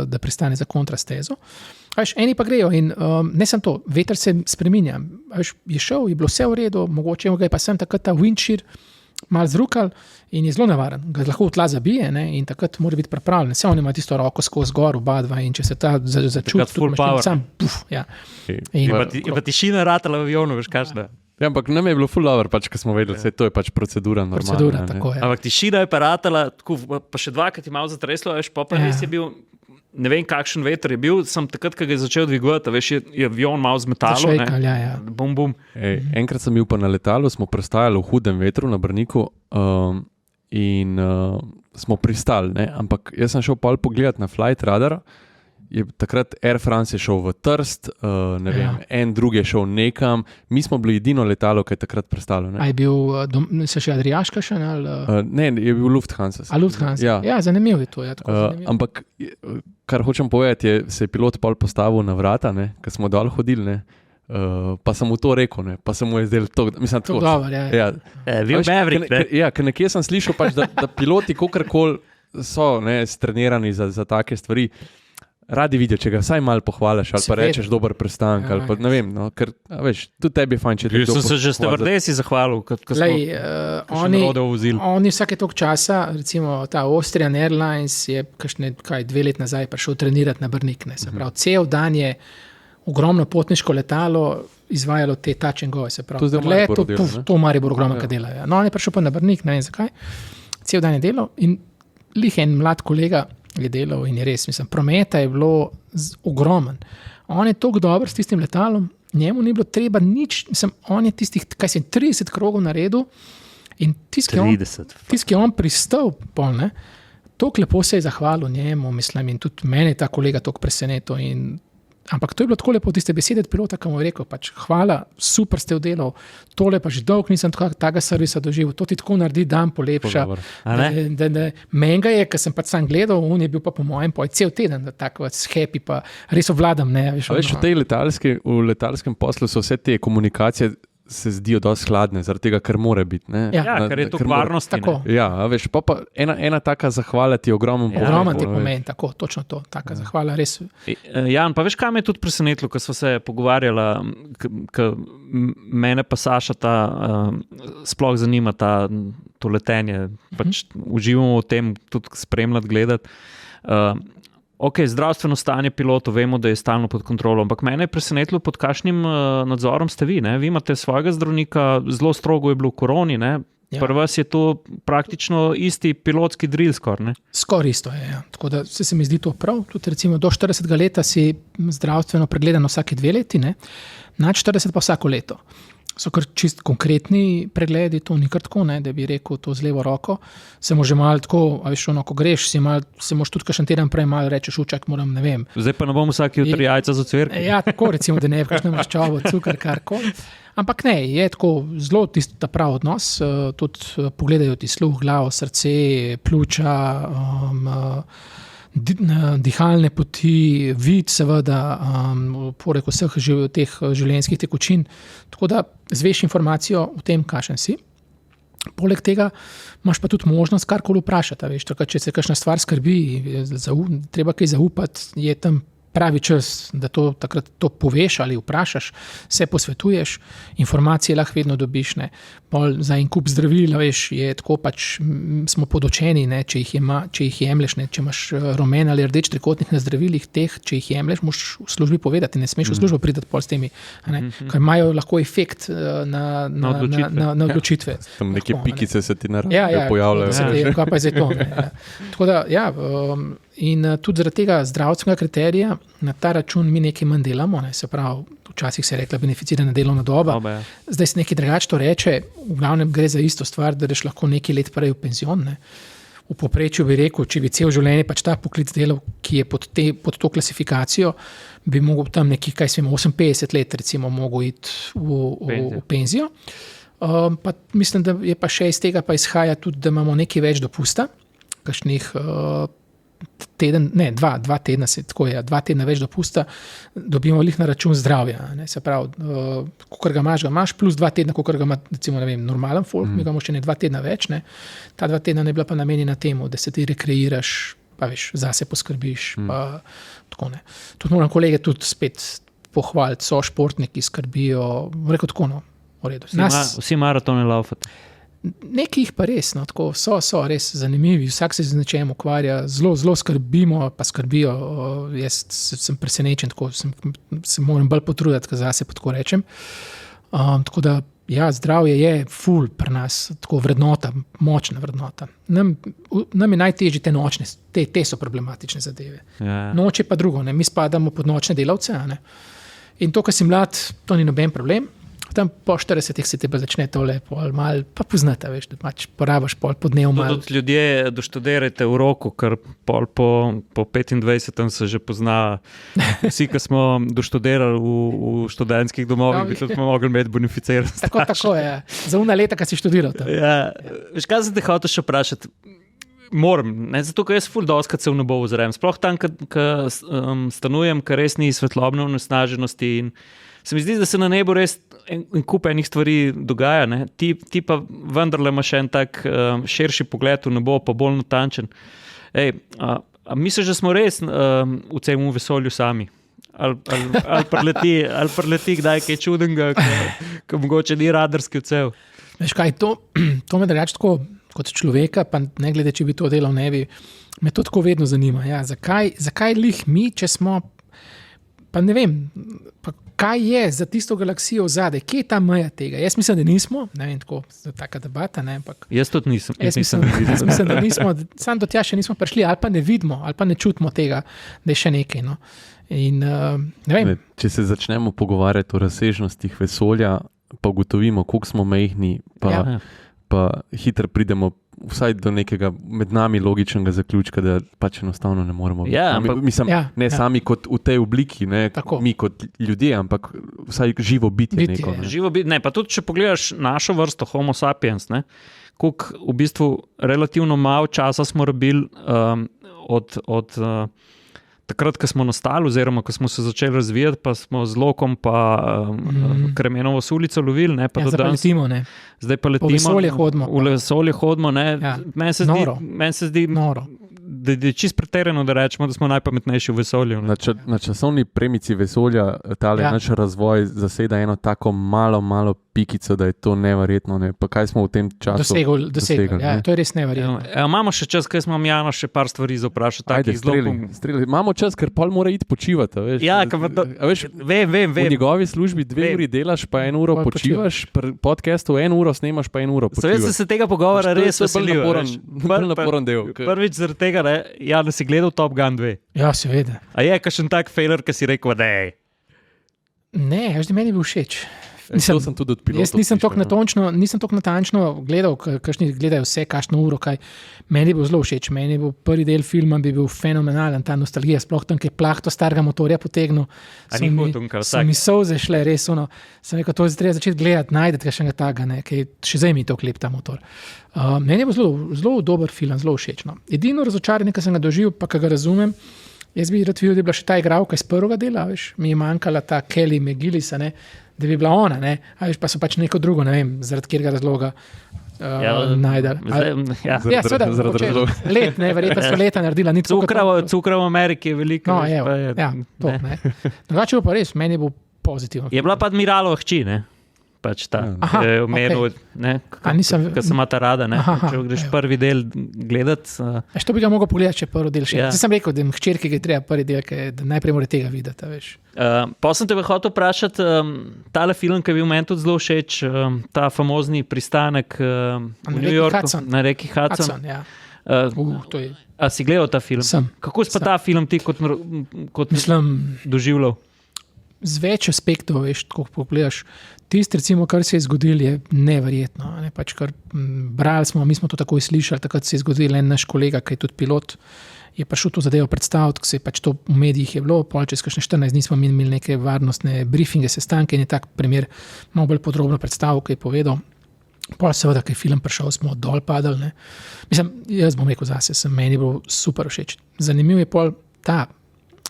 da pristane za kontrastezo. Eni pa grejo in ne samo to, veter se spreminja. Je šel, je bilo vse v redu, mogoče ga je pa sem takrat ta windshear malo zrukal in je zelo nevaren. Ga lahko v tla zabije in takrat mora biti pripravljen. Se on ima tisto roko skozi gor, oba dva in če se ta začuti, full power. Sam, puf, ja. Je pa tišina ratala v avionu, veš kakšna. Ja, ampak nam je bilo full hour, pač, ko smo vedeli, da to je pač procedura normalna. Procedura, tako je. Ampak tišina je pa ratala, pa še dvakrat je malo zatreslo, veš, pa res je bil, ne vem kakšen veter je bil, sem takrat, ko ga je začel dvigovati, veš, je avion malo z metalom. Začekal, ja. Bum, bum. Enkrat sem bil pa na letalu, smo prestajali v hudem vetru na Brniku in smo pristali, ampak jaz sem šel pol pogledat na flight radar, takrat Air France je šel v Trst, en drugi je šel nekam, mi smo bili edino letalo, ki je takrat prestalo. A je bil, se še Adriaška še? Ne, je bil Lufthansa. A Lufthansa, ja, zanimivo je to. Ampak, kar hočem povedati, se je pilot pol postavil na vrata, ko smo dol hodili, pa sem mu to rekel, pa sem mu je zdel to, mislim, tako. To dobro, ja. Bil Maverick, ne? Ja, ker nekje sem slišal pač, da piloti kakorkoli so strenirani za take stvari, radi vidijo, če ga vsaj malo pohvališ ali pa rečeš dober prestanek ali pa ne vem, ker veš, tudi tebi je fajn, če te kdo pohvali. Jaz sem se že stevardesi zahvalil, ko smo narodov vozili. Oni vsake toliko časa, recimo ta Austrian Airlines je 2 let nazaj prišel trenirati na Brnik, se pravi, cel dan je ogromno potniško letalo izvajalo te touch and go, se pravi, to Maribor ogromno kaj delajo. No, on je prišel pa na Brnik, ne vem zakaj, cel dan je delal in lih en mlad kolega je delal in je res, mislim, prometa je bilo ogromen. On je toliko dober s tistim letalom, njemu ni bilo treba nič, mislim, on je tistih, 30 krogov naredil in tisti, ki je on pristal, toliko lepo se je zahvalil njemu, mislim, in tudi mene je ta kolega toliko presenetil. Ampak to je bilo tako lepo, tiste besede pilota, ki mu je rekel, pač, hvala, super ste oddelal, tole pa že dolgo nisem takega servisa doživel, to ti tako naredi dan polepša. Menga je, ker sem pač sam gledal, on je bil pa po mojem cel teden, da tako happy pa res ovladam. V letalskem poslu so vse te komunikacije se zdijo dosti hladne, zaradi tega, ker mora biti. Ker je to varnost. Ja, veš, pa ena taka zahvala ti je ogromen pomen. Ogromen ti pomen, tako, točno to, taka zahvala, res. Jan, pa veš, kaj me je tudi presenetilo, ko smo se pogovarjala, mene pa Saša sploh zanima to letenje, pač uživamo v tem tudi spremljati, gledati. Zdravstveno stanje pilotov, vemo, da je stalno pod kontrolo, ampak mene je presenetilo, pod kakšnim nadzorom ste vi. Vi imate svojega zdravnika, zelo strogo je bilo v koroni, Pri vas je to praktično isti pilotski drill skoraj. Skoraj isto je, ja. Tako da se mi zdi to prav. Tudi recimo do 40 leta si zdravstveno pregledano vsake 2 leti, nad 40 pa vsako leto. So kar čist konkretni pregledi, to ni kar tako, da bi rekel to z levo roko. Se može malo tako, ko greš, se moš tudi kakšen teden prej malo rečeš, učak moram, ne vem. Zdaj pa ne bom vsak jutri jajca za cvirke. Ja, tako recimo, da ne v kakšnem maščobo, cukor, karkoli. Ampak ne, je tako zelo tisti ta prav odnos, tudi pogledajo ti sluh, glavo, srce, pljuča, dihalne poti, vid, seveda, poleg vseh teh življenjskih tekočin. Tako da zveš informacijo o tem, kakšen si. Poleg tega imaš pa tudi možnost karkoli vprašati. Veš, tako, če se kakšna stvar skrbi, treba kaj zaupati, je tam pravi čas, da takrat to poveš ali vprašaš, se posvetuješ, informacije lahko vedno dobiš. Za en kup zdravil, veš, je tako pač, smo podočeni, če jih jemlješ, če imaš rumen ali rdeč trikotnik na zdravilih, če jih jemlješ, moraš v službi povedati, ne smeš v službo priti pol s temi, ker imajo lahko efekt na odločitve. Tam neke pikice se ti pojavljajo. Kaj pa je zdaj to? Tako da, in tudi zaradi tega zdravstvenega kriterija na ta račun mi nekaj manj delamo, se pravi, včasih se je rekla beneficirana delovna doba, zdaj se nekaj drugače to reče, v glavnem gre za isto stvar, da reš lahko nekaj let prej v penzion. V povprečju bi rekel, če bi cel življenje pač ta poklic delal, ki je pod to klasifikacijo, bi mogel tam nekih, 58 let recimo mogel iti v penzijo. Pa mislim, da je pa še iz tega pa izhaja tudi, da imamo nekaj več dopusta, kakšnih dva tedna se tako je, 2 tedna več dopusta dobimo lih na račun zdravja. Se pravi, kakor ga imaš, plus 2 tedna, kakor ga ima, recimo, ne vem, normalen folk, mi ga imamo še 2 tedna več. Ta 2 tedna ne bila pa namenjena temu, da se ti rekreiraš, pa veš, zase poskrbiš. Pa, tako ne. Tudi moram kolege tudi spet pohvaliti, so športniki, skrbijo, rekel tako, v redu. Vsi maratone laufate. Nekaj jih pa res, tako, so res zanimivi, vsak se z nečem ukvarja, zelo skrbimo, pa skrbijo. Jaz sem presenečen, tako se moram bolj potruditi, da zase pa tako rečem. Tako da, zdravje je ful pri nas, tako vrednota, močna vrednota. Nam je najtežje te nočne, te so problematične zadeve. Noč je pa drugo, mi spadamo pod nočne delavce, in to, kar si mlad, to ni noben problem. Tam po 40 se te pa začne tole malo, pa poznate, veš, da porabaš pol po dnevu malo. Tudi ljudje doštudirajte v roku, ker po 25 se že pozna. Vsi, ki smo doštudirali v študentskih domovih, bi tudi mogli imeti bonificiranost. Tako je, za una leta, ki si študiral tam. Veš, kaj se te hotel še vprašati? Moram, zato ker jaz ful dostakrat se v nebo ozrem. Sploh tam, ko stanujem, ker res ni svetlobne onesnaženosti in se mi zdi, da se na nebu res en kup enih stvari dogaja. Ti pa vendarle imaš en tak širši pogled v nebo, pa bolj natančen. A misliš, da smo res v celem vesolju sami? Ali preleti kdaj kaj čudenega, ko mogoče ni radarski odsev? Veš kaj, to me drugače tako kot človeka, pa ne glede, če bi to delal, ne bi, me to tako vedno zanima. Zakaj lih mi, če smo pa ne vem, pa kaj je za tisto galaksijo zadaj, kje je ta meja tega. Jaz mislim, da nismo, ne vem, taka debata, ne, ampak Jaz tudi nisem. jaz mislim, da nismo, sam do tja še nismo prišli, ali pa ne vidimo, ali pa ne čutimo tega, da je še nekaj. No. In ne vem. Če se začnemo pogovarjati o razsežnostih vesolja, pa ugotovimo, koliko smo majhni, pa hitro pridemo vsaj do nekega med nami logičnega zaključka, da pač enostavno ne moremo biti. Mislim, ne sami kot v tej obliki, ne mi kot ljudje, ampak vsaj živo bitje neko. Ne. Živo bitje, ne, pa tudi če pogledaš našo vrsto Homo sapiens, ne, koliko v bistvu relativno malo časa smo rabili od takrat, ko smo nastali, oziroma ko smo se začeli razvijati, pa smo z lokom pa Kremenovo sulico lovili. Ne, pa zdaj pa letimo, ne. Zdaj pa letimo. V vesolje hodimo. V vesolje hodimo, ne. Meni se zdi noro. Da je čisto pretirano, da rečemo, da smo najpametnejši v vesolju. Na časovni premici vesolja naš razvoj zaseda eno tako malo pikico, da je to neverjetno. Ne? Pa kaj smo v tem času dosegli? Ja, to je res neverjetno. Imamo še čas, kaj smo Jana še par stvari zaprašati. Ajde, streli. Imamo čas, ker pol mora iti počivati. Veš? Ja, vem. V njegovi službi 2 uri delaš, pa 1 uro počivaš, pri podcastu 1 uro snemaš, pa 1 uro počivaš. Seveda se tega pogovora res veselijo. Bolj naporen del. Prvič zaradi tega, ja, da si gledal Top Gun 2. Ja, seveda. A je kakšen tak failer, ki si rekel, da je? Ne, až da meni bil všeč. Sem tudi od pilotov. Jaz nisem tako natančno gledal, kakšni gledajo vse, kakšno uro, kaj. Meni je bil zelo všeč. Meni je bil prvi del filma bi bil fenomenalen, ta nostalgija, sploh tam, ki je plahto starega motorja potegnil. So mi solze šle, res ono. Sem rekel, to je treba začeti gledati, najdete kakšnega taga, ne, ki še zdaj mi to klep ta motor. Meni je bil zelo dober film, zelo všeč. No. Edino razočaranje, ki sem ga doživel, pa ki ga razumem, jaz bi rad videl, da je bila še ta igralka iz prvega dela, veš, mi je manjkala ta Kelly McGillis, ne, da bi bila ona, ne, a veš, pa so pač neko drugo, ne vem, zaradi katerega razloga najdel. Zaradi razloga. Let, ne, verjetno so leta naredila. Cukra v Ameriki je veliko. No, to, ne. Drugače pa res, meni je bil pozitivno. Je bila pa Admiralova hči, ne? Pač ta, omenil, ki se ima ta rada, ne? Če greš prvi del gledati. To bi ga mogel pogledati, če prvi del še. Zdaj sem rekel, da hčerki ga je treba prvi del, da najprej mora tega videti, veš. Pa sem te hotel vprašati, tale film, ki je bil meni tudi zelo všeč, ta famozni pristanek v New Yorku, na reki Hudson. A si gledal ta film? Sem. Kako si pa ta film ti kot doživljal? Z več aspektov, veš, ko pogledaš. Tisto, recimo, kar se je zgodilo, je neverjetno. Ne? Pač, kar brali smo, mi smo to takoj slišali, takrat se je zgodil en naš kolega, ki je tudi pilot, je prišel to zadevo predstaviti, ko se je pač to v medijih je bilo, pol čez kakšne 14 dni smo imeli neke varnostne briefinge, sestanke in je tak primer malo bolj podrobno predstavil, ki je povedal. Pol seveda, ko je film prišel, smo dol padali. Ne? Mislim, jaz bom rekel zase, meni bil super všeč. Zanimiv je pol ta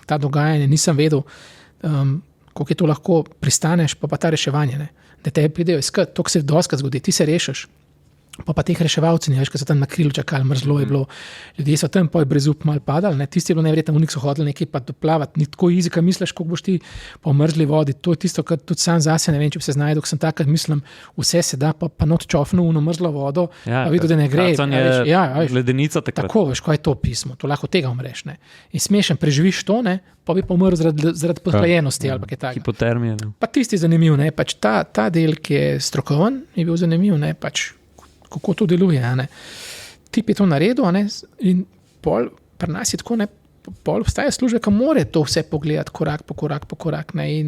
dogajanje, nisem vedel, koliko je to lahko pristaneš, pa ta reševanje, ne? Da te pridejo iskati, to, ko se doskrat zgodi, ti se rešiš, pa teh reševalci, ne veš, ko so tam na krilu čakali, mrzlo je bilo, ljudje so tam brez up malo padali, ne? Tisti je bilo neverjetno, v njih so hodili nekaj pa doplavati, ni tako easy, kaj misliš, koliko boš ti po mrzli vodi, to je tisto, kar tudi sam zase ne vem, če bi se znajdel, ko sem takrat mislim, vse se da, pa not čofnu v mrzlo vodo, pa videl, da ne gre. Ledenica takrat. Tako, veš, kaj je to pismo, to lahko tega umreš, ne? In smešen, preživiš to, ne? Pa bi pomrl zaradi podhlajenosti ali pa kaj takega. Hipotermija. Pa tisti je zanimiv, ne? Pač ta del, ki je strokoven, je bil zanimiv, ne? Pač kako to deluje, ne? Tip je to naredil, ne? In pol, pri nas je tako, ne? Pol obstaja službe, ki mora to vse pogledati korak po korak, ne? In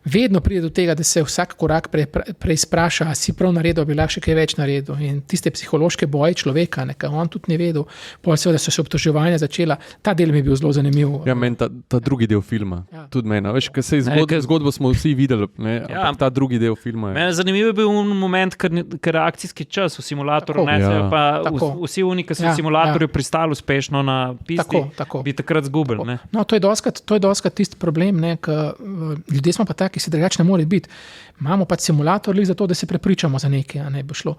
vedno pride do tega, da se vsak korak preizpraša, a si prav naredil, bi lahko še kaj več naredil. In tiste psihološke boje človeka, ne? Ker on tudi ne vedel, pol seveda so se obtoževanja začela, ta del mi je bil zelo zanimiv. Ja, meni ta drugi del filma, tudi meni, veš, ker se zgodbo smo vsi videli, ne? Ta drugi del filma je. Meni zanimiv je bil moment, ker akcijski čas v simulatoru nesejo, pa vsi oni, ki so v simulatorju pristali uspešno na pisti, bi takrat zgubil, ne? No, to je doskrat tisti problem, ne, ljudje smo pa taki, se drugače ne more biti. Imamo pač simulator zato, da se prepričamo za nekaj, ne bo šlo.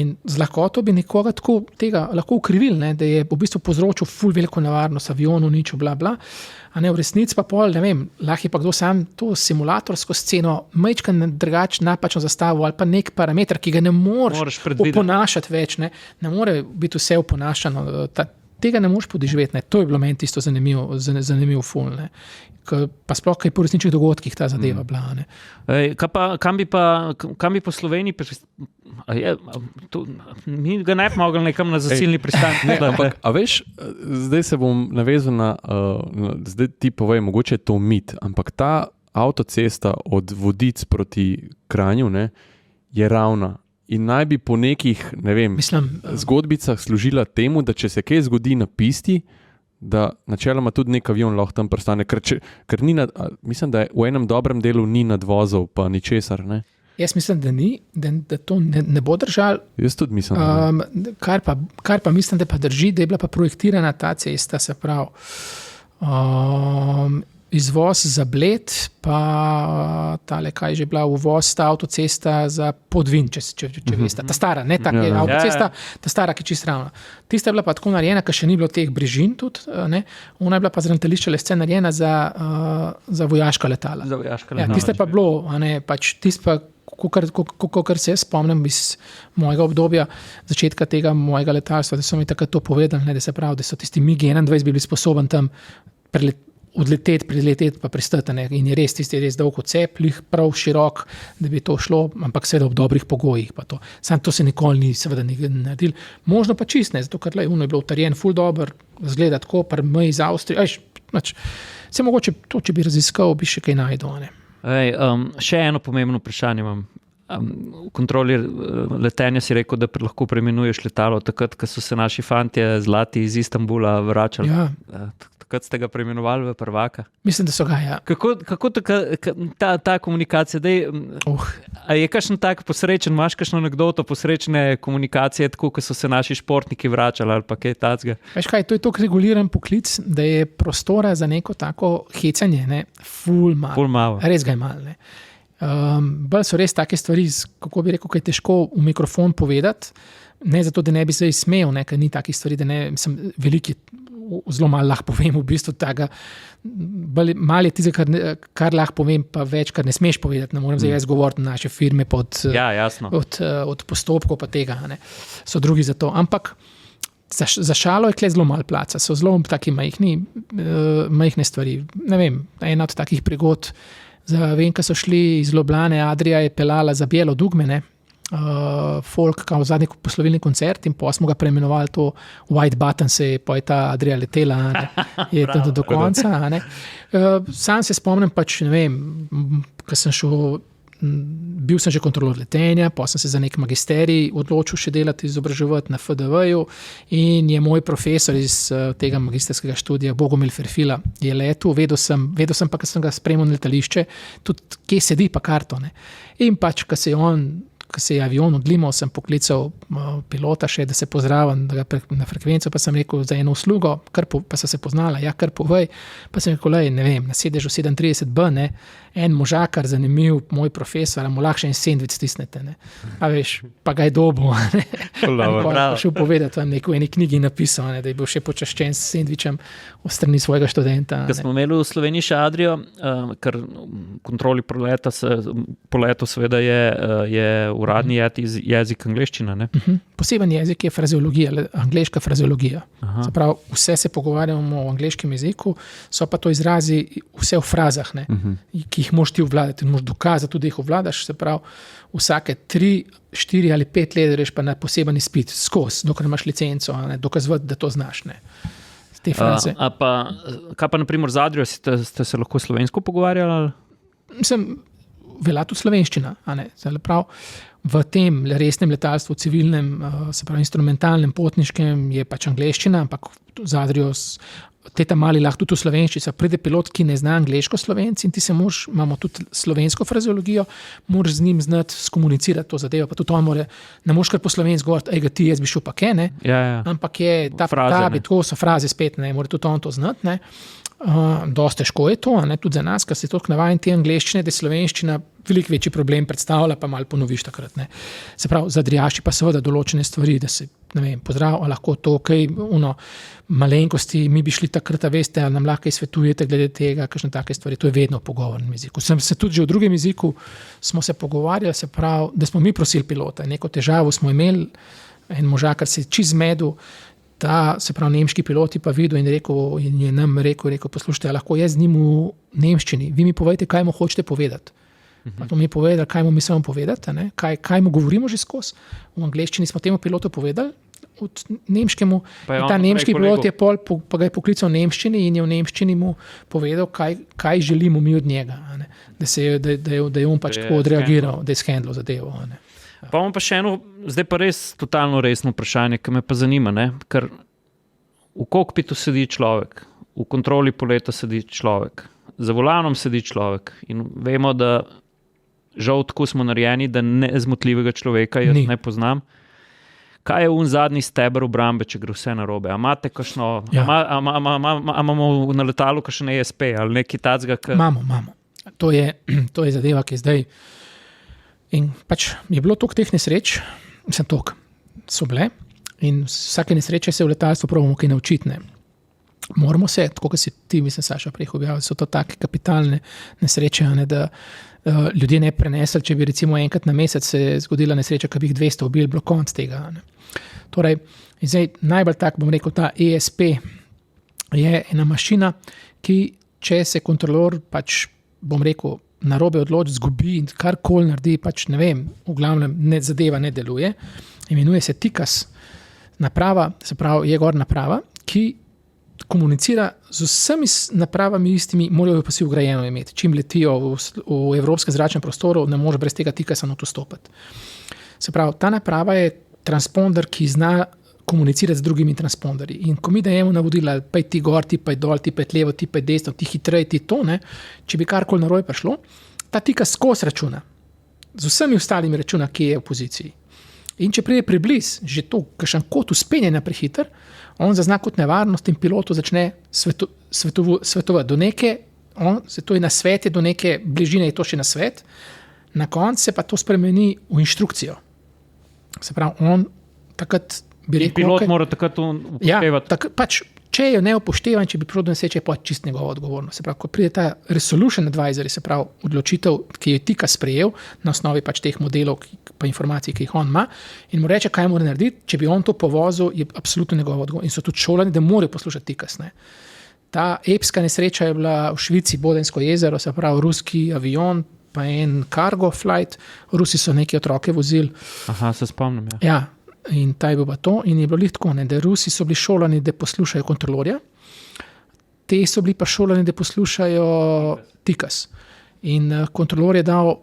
In z lahkoto bi nekoga tako tega lahko ukrivil, ne, da je v bistvu povzročil ful veliko nevarnost, avion uničil, bla, bla. A ne, v resnici pa pol, ne vem, lahko je pa kdo sam to simulatorsko sceno majčkan drugače napačno zastavil ali pa nek parameter, ki ga ne moreš oponašati več, ne more biti vse oponašano, tega ne moreš podoživeti. To je bilo meni tisto zanimivo ful. Pa sploh kaj po resničnih dogodkih ta zadeva bila. Kam bi po Sloveniji mi ga ne bi mogli nekam na zasilni pristan. Ampak, a veš, zdaj se bom navezal na zdaj ti povej, mogoče je to mit, ampak ta avtocesta od Vodic proti Kranju, ne, je ravna. In naj bi po nekih, ne vem, zgodbicah služila temu, da če se kaj zgodi na pisti, da načeloma tudi nek avion lahko tam pristane, ker mislim, da v enem dobrem delu ni nadvozov pa ničesar, ne? Jaz mislim, da ni, da to ne bo držalo. Jaz tudi mislim, da ne. Kar pa mislim, da pa drži, da je bila pa projektirana ta cesta, se pravi, izvoz za Bled, pa tale, kaj že bila, uvoz ta avtocesta za Podvin, če veste. Ta stara, ne tak je avtocesta, ta stara, ki je čist ravna. Tista je bila pa tako narejena, ker še ni bilo teh brežin tudi, ne. Ona je bila pa z letališča lesce narejena za vojaška letala. Za vojaška letala. Tista je pa bilo, pač tist pa, kakor se jaz spomnim iz mojega obdobja, začetka tega mojega letalstva, da so mi takrat to povedali, da se pravi, da so tisti MiG-21 bili sposoben tam odleteti, prileteti pa pristati. In je res tisti res dolg odsep, prav širok, da bi to šlo, ampak seveda ob dobrih pogojih. Sam to se nikoli ni seveda naredil. Možno pa čist ne, zato ker je bilo utrjen ful dober, zgleda tako, pa meji iz Avstrije. Se mogoče to, če bi raziskal, bi še kaj najdel. Še eno pomembno vprašanje imam. V kontroli letenja si rekel, da lahko preimenuješ letalo takrat, ko so se naši fantje zlati iz Istanbula vračali. Ja. Takrat ste ga preimenovali v prvaka. Mislim, da so ga, ja. Kako ta komunikacija? Je kakšen tak posrečen, imaš kakšno anekdoto posrečne komunikacije, tako, ko so se naši športniki vračali ali pa kaj tacga? Veš kaj, to je tako reguliran poklic, da je prostora za neko tako hecanje, ful malo. Res ga je malo, bolj so res take stvari, kako bi rekel, kaj je težko v mikrofon povedati, ne zato, da ne bi se smel, ker ni takih stvari, da ne, veliki, zelo malo lahko povem v bistvu tega, malo je tisto, kar lahko povem, pa več, kar ne smeš povedati, ne moram zdaj jaz govoriti na naše firme od postopkov pa tega, so drugi za to, ampak za šalo je kle zelo malo placa, so zelo taki majhne stvari, ne vem, ena od takih prigod. Vem, ko so šli iz Ljubljane, Adria je pelala za Bijelo dugme, folk, kao zadnji poslovilni koncert in smo ga preimenovali to White Button, se je pa je ta Adria letela, je do konca. Sam se spomnim pač, ne vem, ko sem šel, bil sem že kontrolor letenja, pa sem se za nek magisterij odločil še delati, izobraževati na FDV-ju in je moj profesor iz tega magisterskega študija, Bogomil Ferfila, je letel, vedel sem pa, ko sem ga spremljal na letališče, tudi kje sedi pa karto. In pač, ko se je avion odlimal, sem poklical pilota še, da se pozdravim na frekvenco, pa sem rekel za eno uslugo, pa so se poznala, kar povej, pa sem rekel, ne vem, na sedežu 37B, en možakar, zanimiv, moj profesor, mu lahko še en sendvič stisnete, a veš, pa ga je dobil, pa šel povedati vam v eni knjigi napisal, da je bil še počaščen s sendvičem v strani svojega študenta. Ko smo imeli v Sloveniji še Adrio, ker v kontroli poletu seveda je uradni jezik angleščina, ne? Poseben jezik je frazeologija, angleška frazeologija. Se pravi, vse se pogovarjamo v angleškem jeziku, so pa to izrazi vse v frazah, ki jih moš ti obvladati in moš dokazati tudi, da jih obvladaš, se pravi, vsake 3, 4 ali 5 let greš pa na poseben izpit skozi, dokler imaš licenco, dokazovati, da to znaš, te fraze. Kaj pa na primer z Adrio, ste se lahko slovensko pogovarjali? Velja tudi slovenščina, zelo prav. V tem resnem letalstvu, civilnem, se pravi instrumentalnem, potniškem je pač angleščina, ampak z Adrio te tam mali lahko tudi v slovenščini, pride pilot, ki ne zna angleško Slovenci in ti se imamo tudi slovensko frazeologijo, moraš z njim znati skomunicirati to zadevo, pa tudi on ne moraš kar po slovensko govoriti, ti jaz bi šel pa kaj, ampak je ta tako so fraze spet, mora tudi on to znati, dosti težko je to, tudi za nas, ker se toliko navajen te angleščine, da je slovenščina veliko večji problem predstavlja, pa malo ponoviš takrat. Se pravi, zadrijaši pa seveda določene stvari, da se, pozdrav, lahko to, malenkosti, mi bi šli takrat, veste, ali nam lahko svetujete glede tega, kakšne take stvari, to je vedno v pogovornem jeziku. Sem se tudi že v drugem jeziku, smo se pogovarjali, se pravi, da smo mi prosili pilota, neko težavo smo imeli, en možakar se je čist zmedel, ta, se pravi, nemški pilot je pa videl in je nam rekel, poslušajte, lahko jaz z njim v nemščini, vi mi povejte, kaj mu hočete povedati. Pa to mi je povedal, kaj mu mislimo povedati, ne? Kaj mu govorimo že skozi. V angleščini smo temu pilotu povedali, od nemškemu, in ta nemški pilot je pa ga je poklical v nemščini in je v nemščini mu povedal, kaj želimo mi od njega, ne? Da je on pač tako odreagiral, da je shendlil zadevo. Ne? Pa imam pa še eno, zdaj pa res totalno resno vprašanje, ki me pa zanima, ne? Ker v kokpitu sedi človek, v kontroli poleta sedi človek, za volanom sedi človek in vemo, da žal tako smo narejeni, da nezmotljivega človeka jaz ne poznam. Kaj je zadnji steber obrambe, če gre vse narobe? A imate kakšno, imamo na letalu kakšen ESP ali nekaj tacga? Imamo. To je zadeva, ki je zdaj. In pač je bilo toliko teh nesreč, toliko so bile in vsake nesreče se v letalstvu probamo kaj naučiti. Ne. Moramo se, tako kot si ti, mislim, Saša, prej objavil, so to take kapitalne nesreče, ne, da ljudje ne prenesli, če bi recimo enkrat na mesec se zgodila nesreča, ki bi jih 200 ubili, bilo konc tega. Ne. Torej, zdaj najbolj tak, bom rekel, ta ESP je ena mašina, ki, če se kontrolor pač, bom rekel, narobe odloči, zgubi in karkoli naredi, pač ne vem, v glavnem zadeva ne deluje, imenuje se TICAS naprava, se pravi, je gor naprava, ki komunicira z vsemi napravami istimi, morajo pa si vgrajeno imeti. Čim letijo v evropskem zračnem prostoru, ne može brez tega TICAS-a not vstopiti. Se pravi, ta naprava je transponder, ki zna komunicirati z drugimi transponderji. In ko mi dajemo navodila, pa je ti gor, ti pa je dol, ti pa je levo, ti pa je desno, ti hitrej, ti to, ne, če bi karkoli narobe prišlo, ta TICAS skozi računa. Z vsemi ostalimi računa, ki je v poziciji. In če pride prebliz, že to, kakšen kot uspenjena prehiter, on zazna kot nevarnost in pilotu začne svetovati do neke, to je na svete, do neke bližine je to še na svet, na koncu se pa to spremeni v inštrukcijo. Se pravi, on takrat bi rekel... Pilot mora takrat upoštevati. Ja, pač, če je ne upoštevan, če bi prišlo do nesreče, je pa čist njegova odgovornost. Se pravi, ko pride ta resolution advisor, se pravi, odločitev, ki je TICAS sprejel na osnovi pač teh modelov pa informacij, ki jih on ima, in mu reče, kaj mora narediti, če bi on to povozil, je absolutno njegova odgovornost. In so tudi šolani, da morajo poslušati TICAS. Ne. Ta epska nesreča je bila v Švici, Bodensko jezero, se pravi, ruski avion, pa en cargo flight, Rusi so neke otroke vozili. Aha, se spomnim, ja. Ja. In ta je bilo to, in je bilo lih tako, da Rusi so bili šolani, da poslušajo kontrolorja, te so bili pa šolani, da poslušajo TICAS. In kontrolor je dal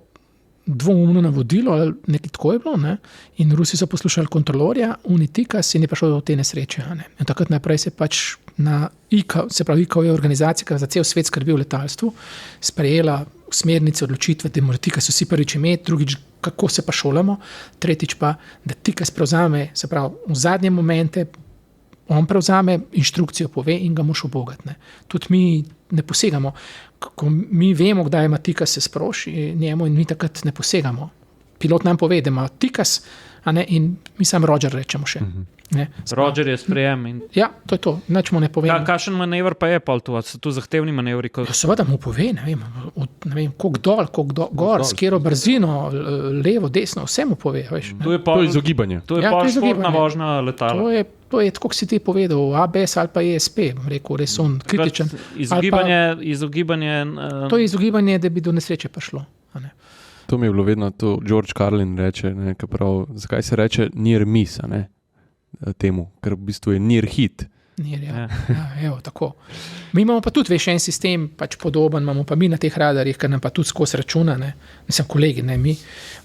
dvoumno navodilo, ali nekaj tako je bilo, ne? In Rusi so poslušali kontrolorja, TICAS in je prišlo do te nesreče. Ne? In takrat naprej se pač na ICAO, se pravi ICAO je organizacija, ki za cel svet skrbi v letalstvu, sprejela smernice, odločitve, da mora TICAS vsi prvič imeti, drugič, kako se pa šolamo, tretjič pa, da TICAS prevzame, se pravi, v zadnje momente on prevzame inštrukcijo, pove in ga moš ubogati. Tudi mi ne posegamo. Ko mi vemo, kdaj ima TICAS se sproši njemu in mi takrat ne posegamo. Pilot nam pove, da ima TICAS, a ne, in mi sam Roger rečemo še. Roger je sprejem. In... Ja, to je to, nič mu ne povem. Kakšen manever pa je pa to? So to zahtevni manevri? Ja, seveda mu pove, ne vem, koliko dol, koliko gor, s katero brzino, levo, desno, vse mu pove. Veš, to je izogibanje. To je pa športna vožnja letala. To je, tako si ti povedal, ABS ali pa ESP, rekel, res on kritičen. Izogibanje... To je izogibanje, da bi do nesreče prišlo. To mi je bilo vedno, to George Carlin reče, ne, prav, zakaj se reče near miss, ne, temu, ker v bistvu je near hit. Ja, evo, tako. Mi imamo pa tudi en sistem, pač podoben, imamo pa mi na teh radarjih, ker nam pa tudi skozi računa, ne, mislim kolegi, ne mi,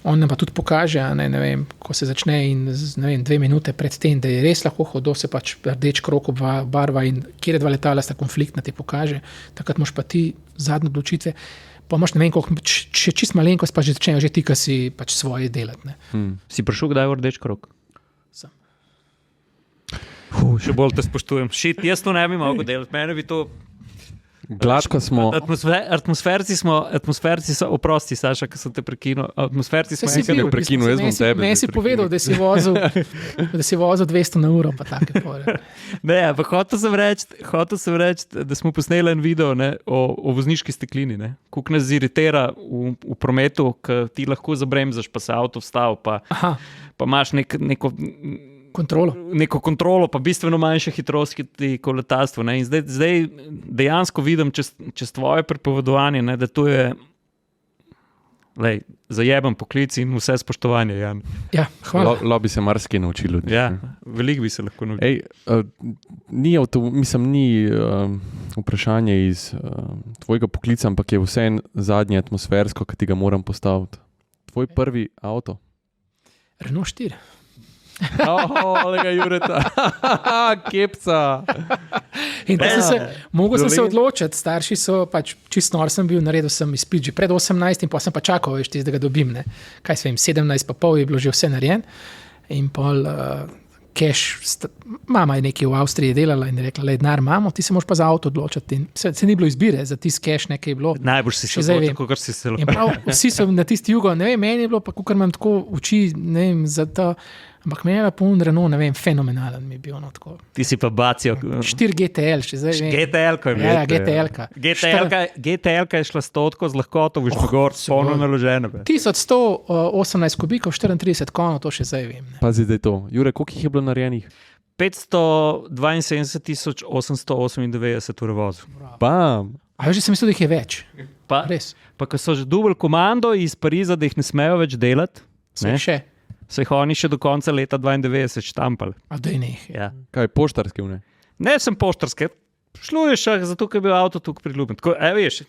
on nam pa tudi pokaže, ne vem, ko se začne in ne vem, 2 minute pred tem, da je res lahko hodo, se pač rdeč krog barva in kjer 2 letala sta konfliktna, ti pokaže, takrat moš pa ti zadnje odločitve, pa imaš ne vem, koliko, še čist malenkost, pa že začnejo že TICAS-i pač svoje delati. Si prišel kdaj v rdeč krog? Sem. Še bolj te spoštujem. Jaz to ne bi mogel delati, mene bi to... Gladko smo... Atmosferci so, oprosti, Saša, ko sem te prekinil, atmosferci smo... Nekaj ne prekinil, jaz bom tebe. Meni si povedal, da si vozil 200 na uro, pa take pore. Ne, pa hotel sem reči, da smo posneli en video, ne, o vozniški steklini, ne. Koliko nas iritira v prometu, ko ti lahko zabremzaš, pa se avto vstav, pa imaš neko neko kontrolo, pa bistveno manjše hitrosti kot letalstvo. Ne? In zdaj dejansko vidim čez tvoje pripovedovanje, ne, da to je zajeben poklic in vse spoštovanje. Jan. Ja, hvala. Bi se marsikaj naučil ljudi. Ja, veliko bi se lahko naučil. Ni vprašanje iz tvojega poklica, ampak je vse zadnje atmosfersko, ki ti ga moram postaviti. Tvoj prvi avto? Renault 4. Olega Jureta, kepca. In mogel sem se odločiti, starši so pač čisto nor sem bil, naredil sem izpit že pred 18 in pa sem pa čakal, veš, da ga dobim. Ne. Kaj svem, 17,5 je bilo že vse narejen in pol mama je nekaj v Avstriji delala in je rekla, denar imamo, ti se moraš pa za avto odločiti. In se ni bilo izbire, za tisti cash nekaj je bilo. Najbolj si se odločil, kakor si se lahko. In prav, vsi so na tisti jugo, ne vem, meni je bilo, pa kakor imam tako oči, ne vem, za to. Ampak meni je pa Renault, ne vem, fenomenalen mi je bil. No, ti si pa bacijo. 4 GTL, še zdaj vem. GTL-ka je bila. Ja, GTL-ka. GTL-ka je šla 100 z lahkoto, v Špogor, polno naložena. 1118 kubikov, 34 konov, to še zdaj vem. Ne. Pazi, da je to. Jure, koliko jih je bilo narejenih? 572,898 ur vozu. Bam! A že sem mislil, da jih je več. Res. Pa ko so že dubl komando iz Pariza, da jih ne smejo več delati. Še? So jih oni še do konca leta 92 štampali. A da je neh. Ja. Kaj, poštarski v ne? Ne, sem poštarski. Šlo je še, zato ker je bil avto tukaj priljubljen. Tako, veš,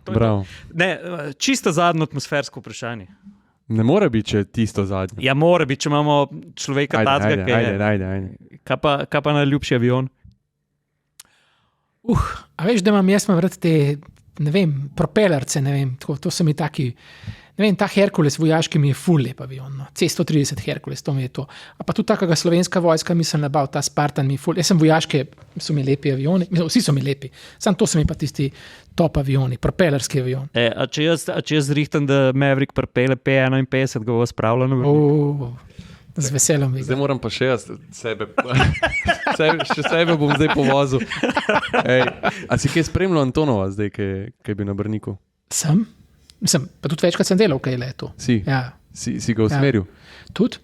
Bravo. Ne, čisto zadnjo atmosfersko vprašanje. Ne more biti, če tisto zadnje. Ja, mora biti, če imamo človeka tacga, Ajde. Kaj pa najljubši avion? A veš, da imam rad te, ne vem, propelerce, ne vem, to so mi taki, ne vem, ta Herkules vojaški mi je ful lep avion, no. C-130 Herkules, to mi je to. A pa tudi takega slovenska vojska mislim nabal, ta Spartan mi je ful. Jaz sem vojaške, so mi lepi avioni, vsi so mi lepi, samo to so mi pa tisti top avioni, propelerski avion. A če jaz zrihtam, da Maverick prepele P-51, ga bo spravljeno? Z veseljem. Zdaj moram pa še jaz sebe bom zdaj povozil. A si kaj spremljal Antonova zdaj, kaj je bil na Brniku? Sem. Mislim, pa tudi večkrat sem delal, kaj je leto. Si? Ja. Si ga usmeril? Ja. Tudi.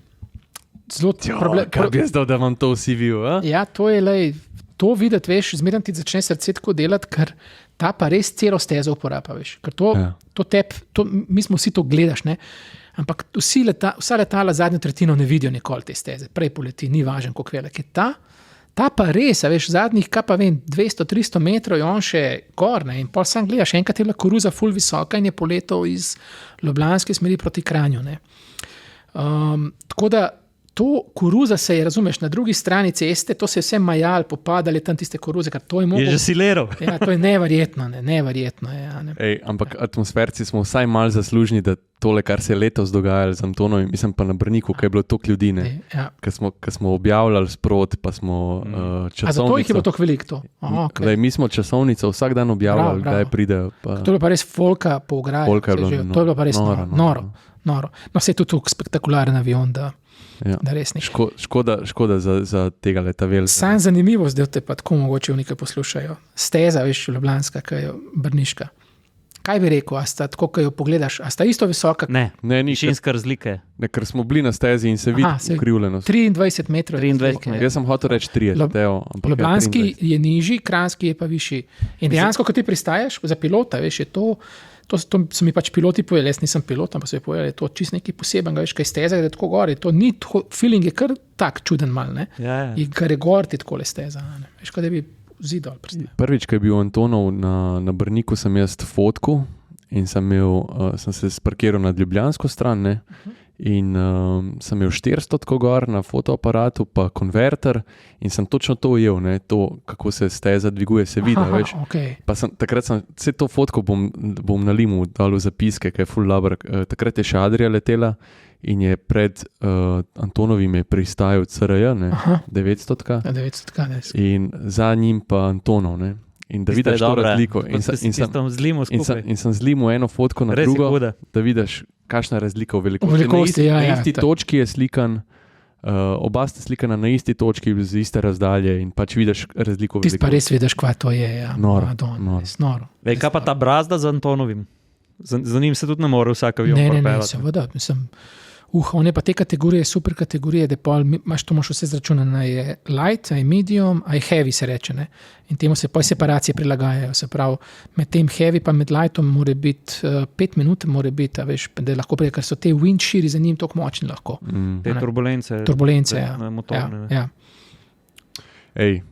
Zelo problem. Kaj bi jaz dal, da vam to vsi vijo? Ja, to je to videti, veš, zmeraj ti začne srce tako delati, ker ta pa res celo stezo uporaba, veš. Ker mi smo vsi to gledaš, ne? Ampak vsa letala zadnjo tretjino ne vidijo nikoli te steze. Prej poleti, ni važen, koliko velik je ta. Ta pa res, veš, zadnjih, 200-300 metrov je on še gor, ne, in pol sam gledaš, enkrat je bila koruza ful visoka in je poletel iz Ljubljanske smeri proti Kranju, ne. Tako da to koruza se je, razumeš, na drugi strani ceste, to se je vse majal, popadali tam tiste koruze, ker to je Je že sileral. Ja, to je neverjetno, neverjetno je. Ja, ne. Ampak atmosferci smo vsaj malo zaslužni, da tole, kar se je letos dogajalo z Antonovim, mislim pa na Brniku, kaj je bilo toliko ljudi, ja. Ko smo objavljali sprot, pa smo časovnico. A zato jih je bilo toliko veliko to? Okay. Mi smo časovnico vsak dan objavljali, kdaj pridejo. To je bilo pa res folka po ograji. To je bilo pa res noro. No, se je tudi spektakularen avion, da res ni. Škoda za tega leta velja. Sam zanimivo, zdaj te pa tako mogoče v nekaj poslušajo. Steza, veš, Ljubljanska, kaj je Brniška. Kaj bi rekel, a sta tako, ko jo pogledaš, a sta isto visoka? Ne, višinska razlika je. Ker smo bili na stezi in se vidi ukrivljenost. 23 metrov. Jaz sem hotel reči 30. Ljubljanski je nižji, Kranjski je pa višji. In dejansko, ko ti pristaješ za pilota, veš, je to so mi pač piloti povedali, jaz nisem pilot, ampak so mi povedali, to čist nekaj poseben, veš, kaj steza, da je tako gor, to ni, feeling je kar tak čuden mal, ne? Ja. In kar je gor ti tako le steza, ne? Veš, kaj da bi zidal. Prvič, ko je bil Antonov na Brniku, sem jaz fotku in sem se sparkiral nad Ljubljansko stran, ne? In sem imel 400 tako gor na fotoaparatu, pa konverter in sem točno to ujel, ne? To, kako se steza dviguje, se vidi, veš. Okay. Pa takrat vse to fotko bom na limu dal v zapiske, kaj je ful labr. Takrat je še Adria letela in je pred Antonovim je pristajal CRJ, ne? 900-tka. 900-tka, ne. In za njim pa Antonov, ne? In da vidiš to razliko. In sem zlimil eno fotko na drugo, da vidiš, kakšna je razlika v velikosti. Na isti točki je slikan, oba sta slikana na isti točki z iste razdalje in pač vidiš razliko v velikosti. Ti pa res vidiš, kva to je. Ja. Noro. Kaj pa ta brazda z Antonovim? Za njim se tudi ne more vsak avion propelati. Ne, seveda. One pa te kategorije, super kategorije, da imaš vse zračunano, je light, je medium, je heavy, se reče. Ne? In temu se separacije prilagajajo. Se pravi, med tem heavy pa med lightom mora biti 5 minut, mora biti, veš, da lahko pride, ker so te wind sheari za njim tako močni lahko. Te turbulence. Turbulence, ja. Motorne, ja. Ej,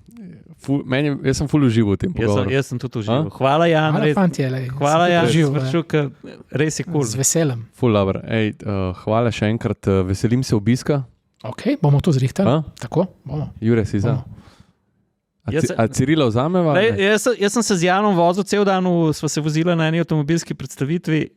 jaz sem ful užival v tem pogovoru. Jaz sem tudi užival. Hvala, Jan. Hvala, Jan. Res je cool. Z veseljem. Ful dobro. Ej, hvala še enkrat, veselim se obiska. Ok, bomo to zrihtali. Tako, bomo. Jure, si za? A Cirila vzameva? Jaz sem se z Janom vozil cel dan, sva se vozila na eni avtomobilski predstavitvi.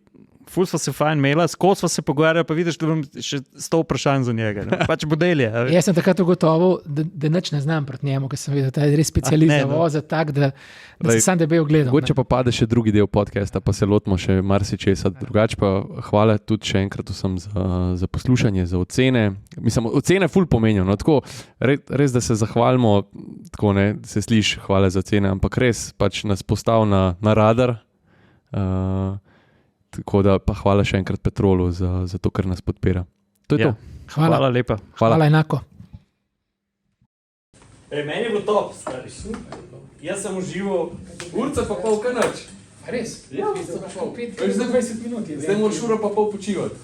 Ful sva se fajn imela, skozi sva se pogovarjala, pa vidiš, da imam še 100 vprašanj za njega. Pač bodelje. Jaz sem takrat ugotovil, da nič ne znam proti njemu, ker sem videl, da je res specialist za voza, tak, da se sam debel gledal. Mogoče pa pade še drugi del podcasta, pa se lotimo še marsičesa. Drugače pa hvala tudi še enkrat vsem za poslušanje, za ocene. Mislim, ocene ful pomenijo. No, tako, res, da se zahvalimo, tako ne, se sliši, hvala za ocene, ampak res pač nas postav na radar. Tako da pa hvala še enkrat Petrolu za to, kar nas podpira. To je to. Hvala lepa. Hvala enako. Meni je bilo top, stari. Jaz sem užival. Urca pa pol kanač. Res? Ja, Zdaj 20 minut. Zdaj moraš uro pa pol počivati.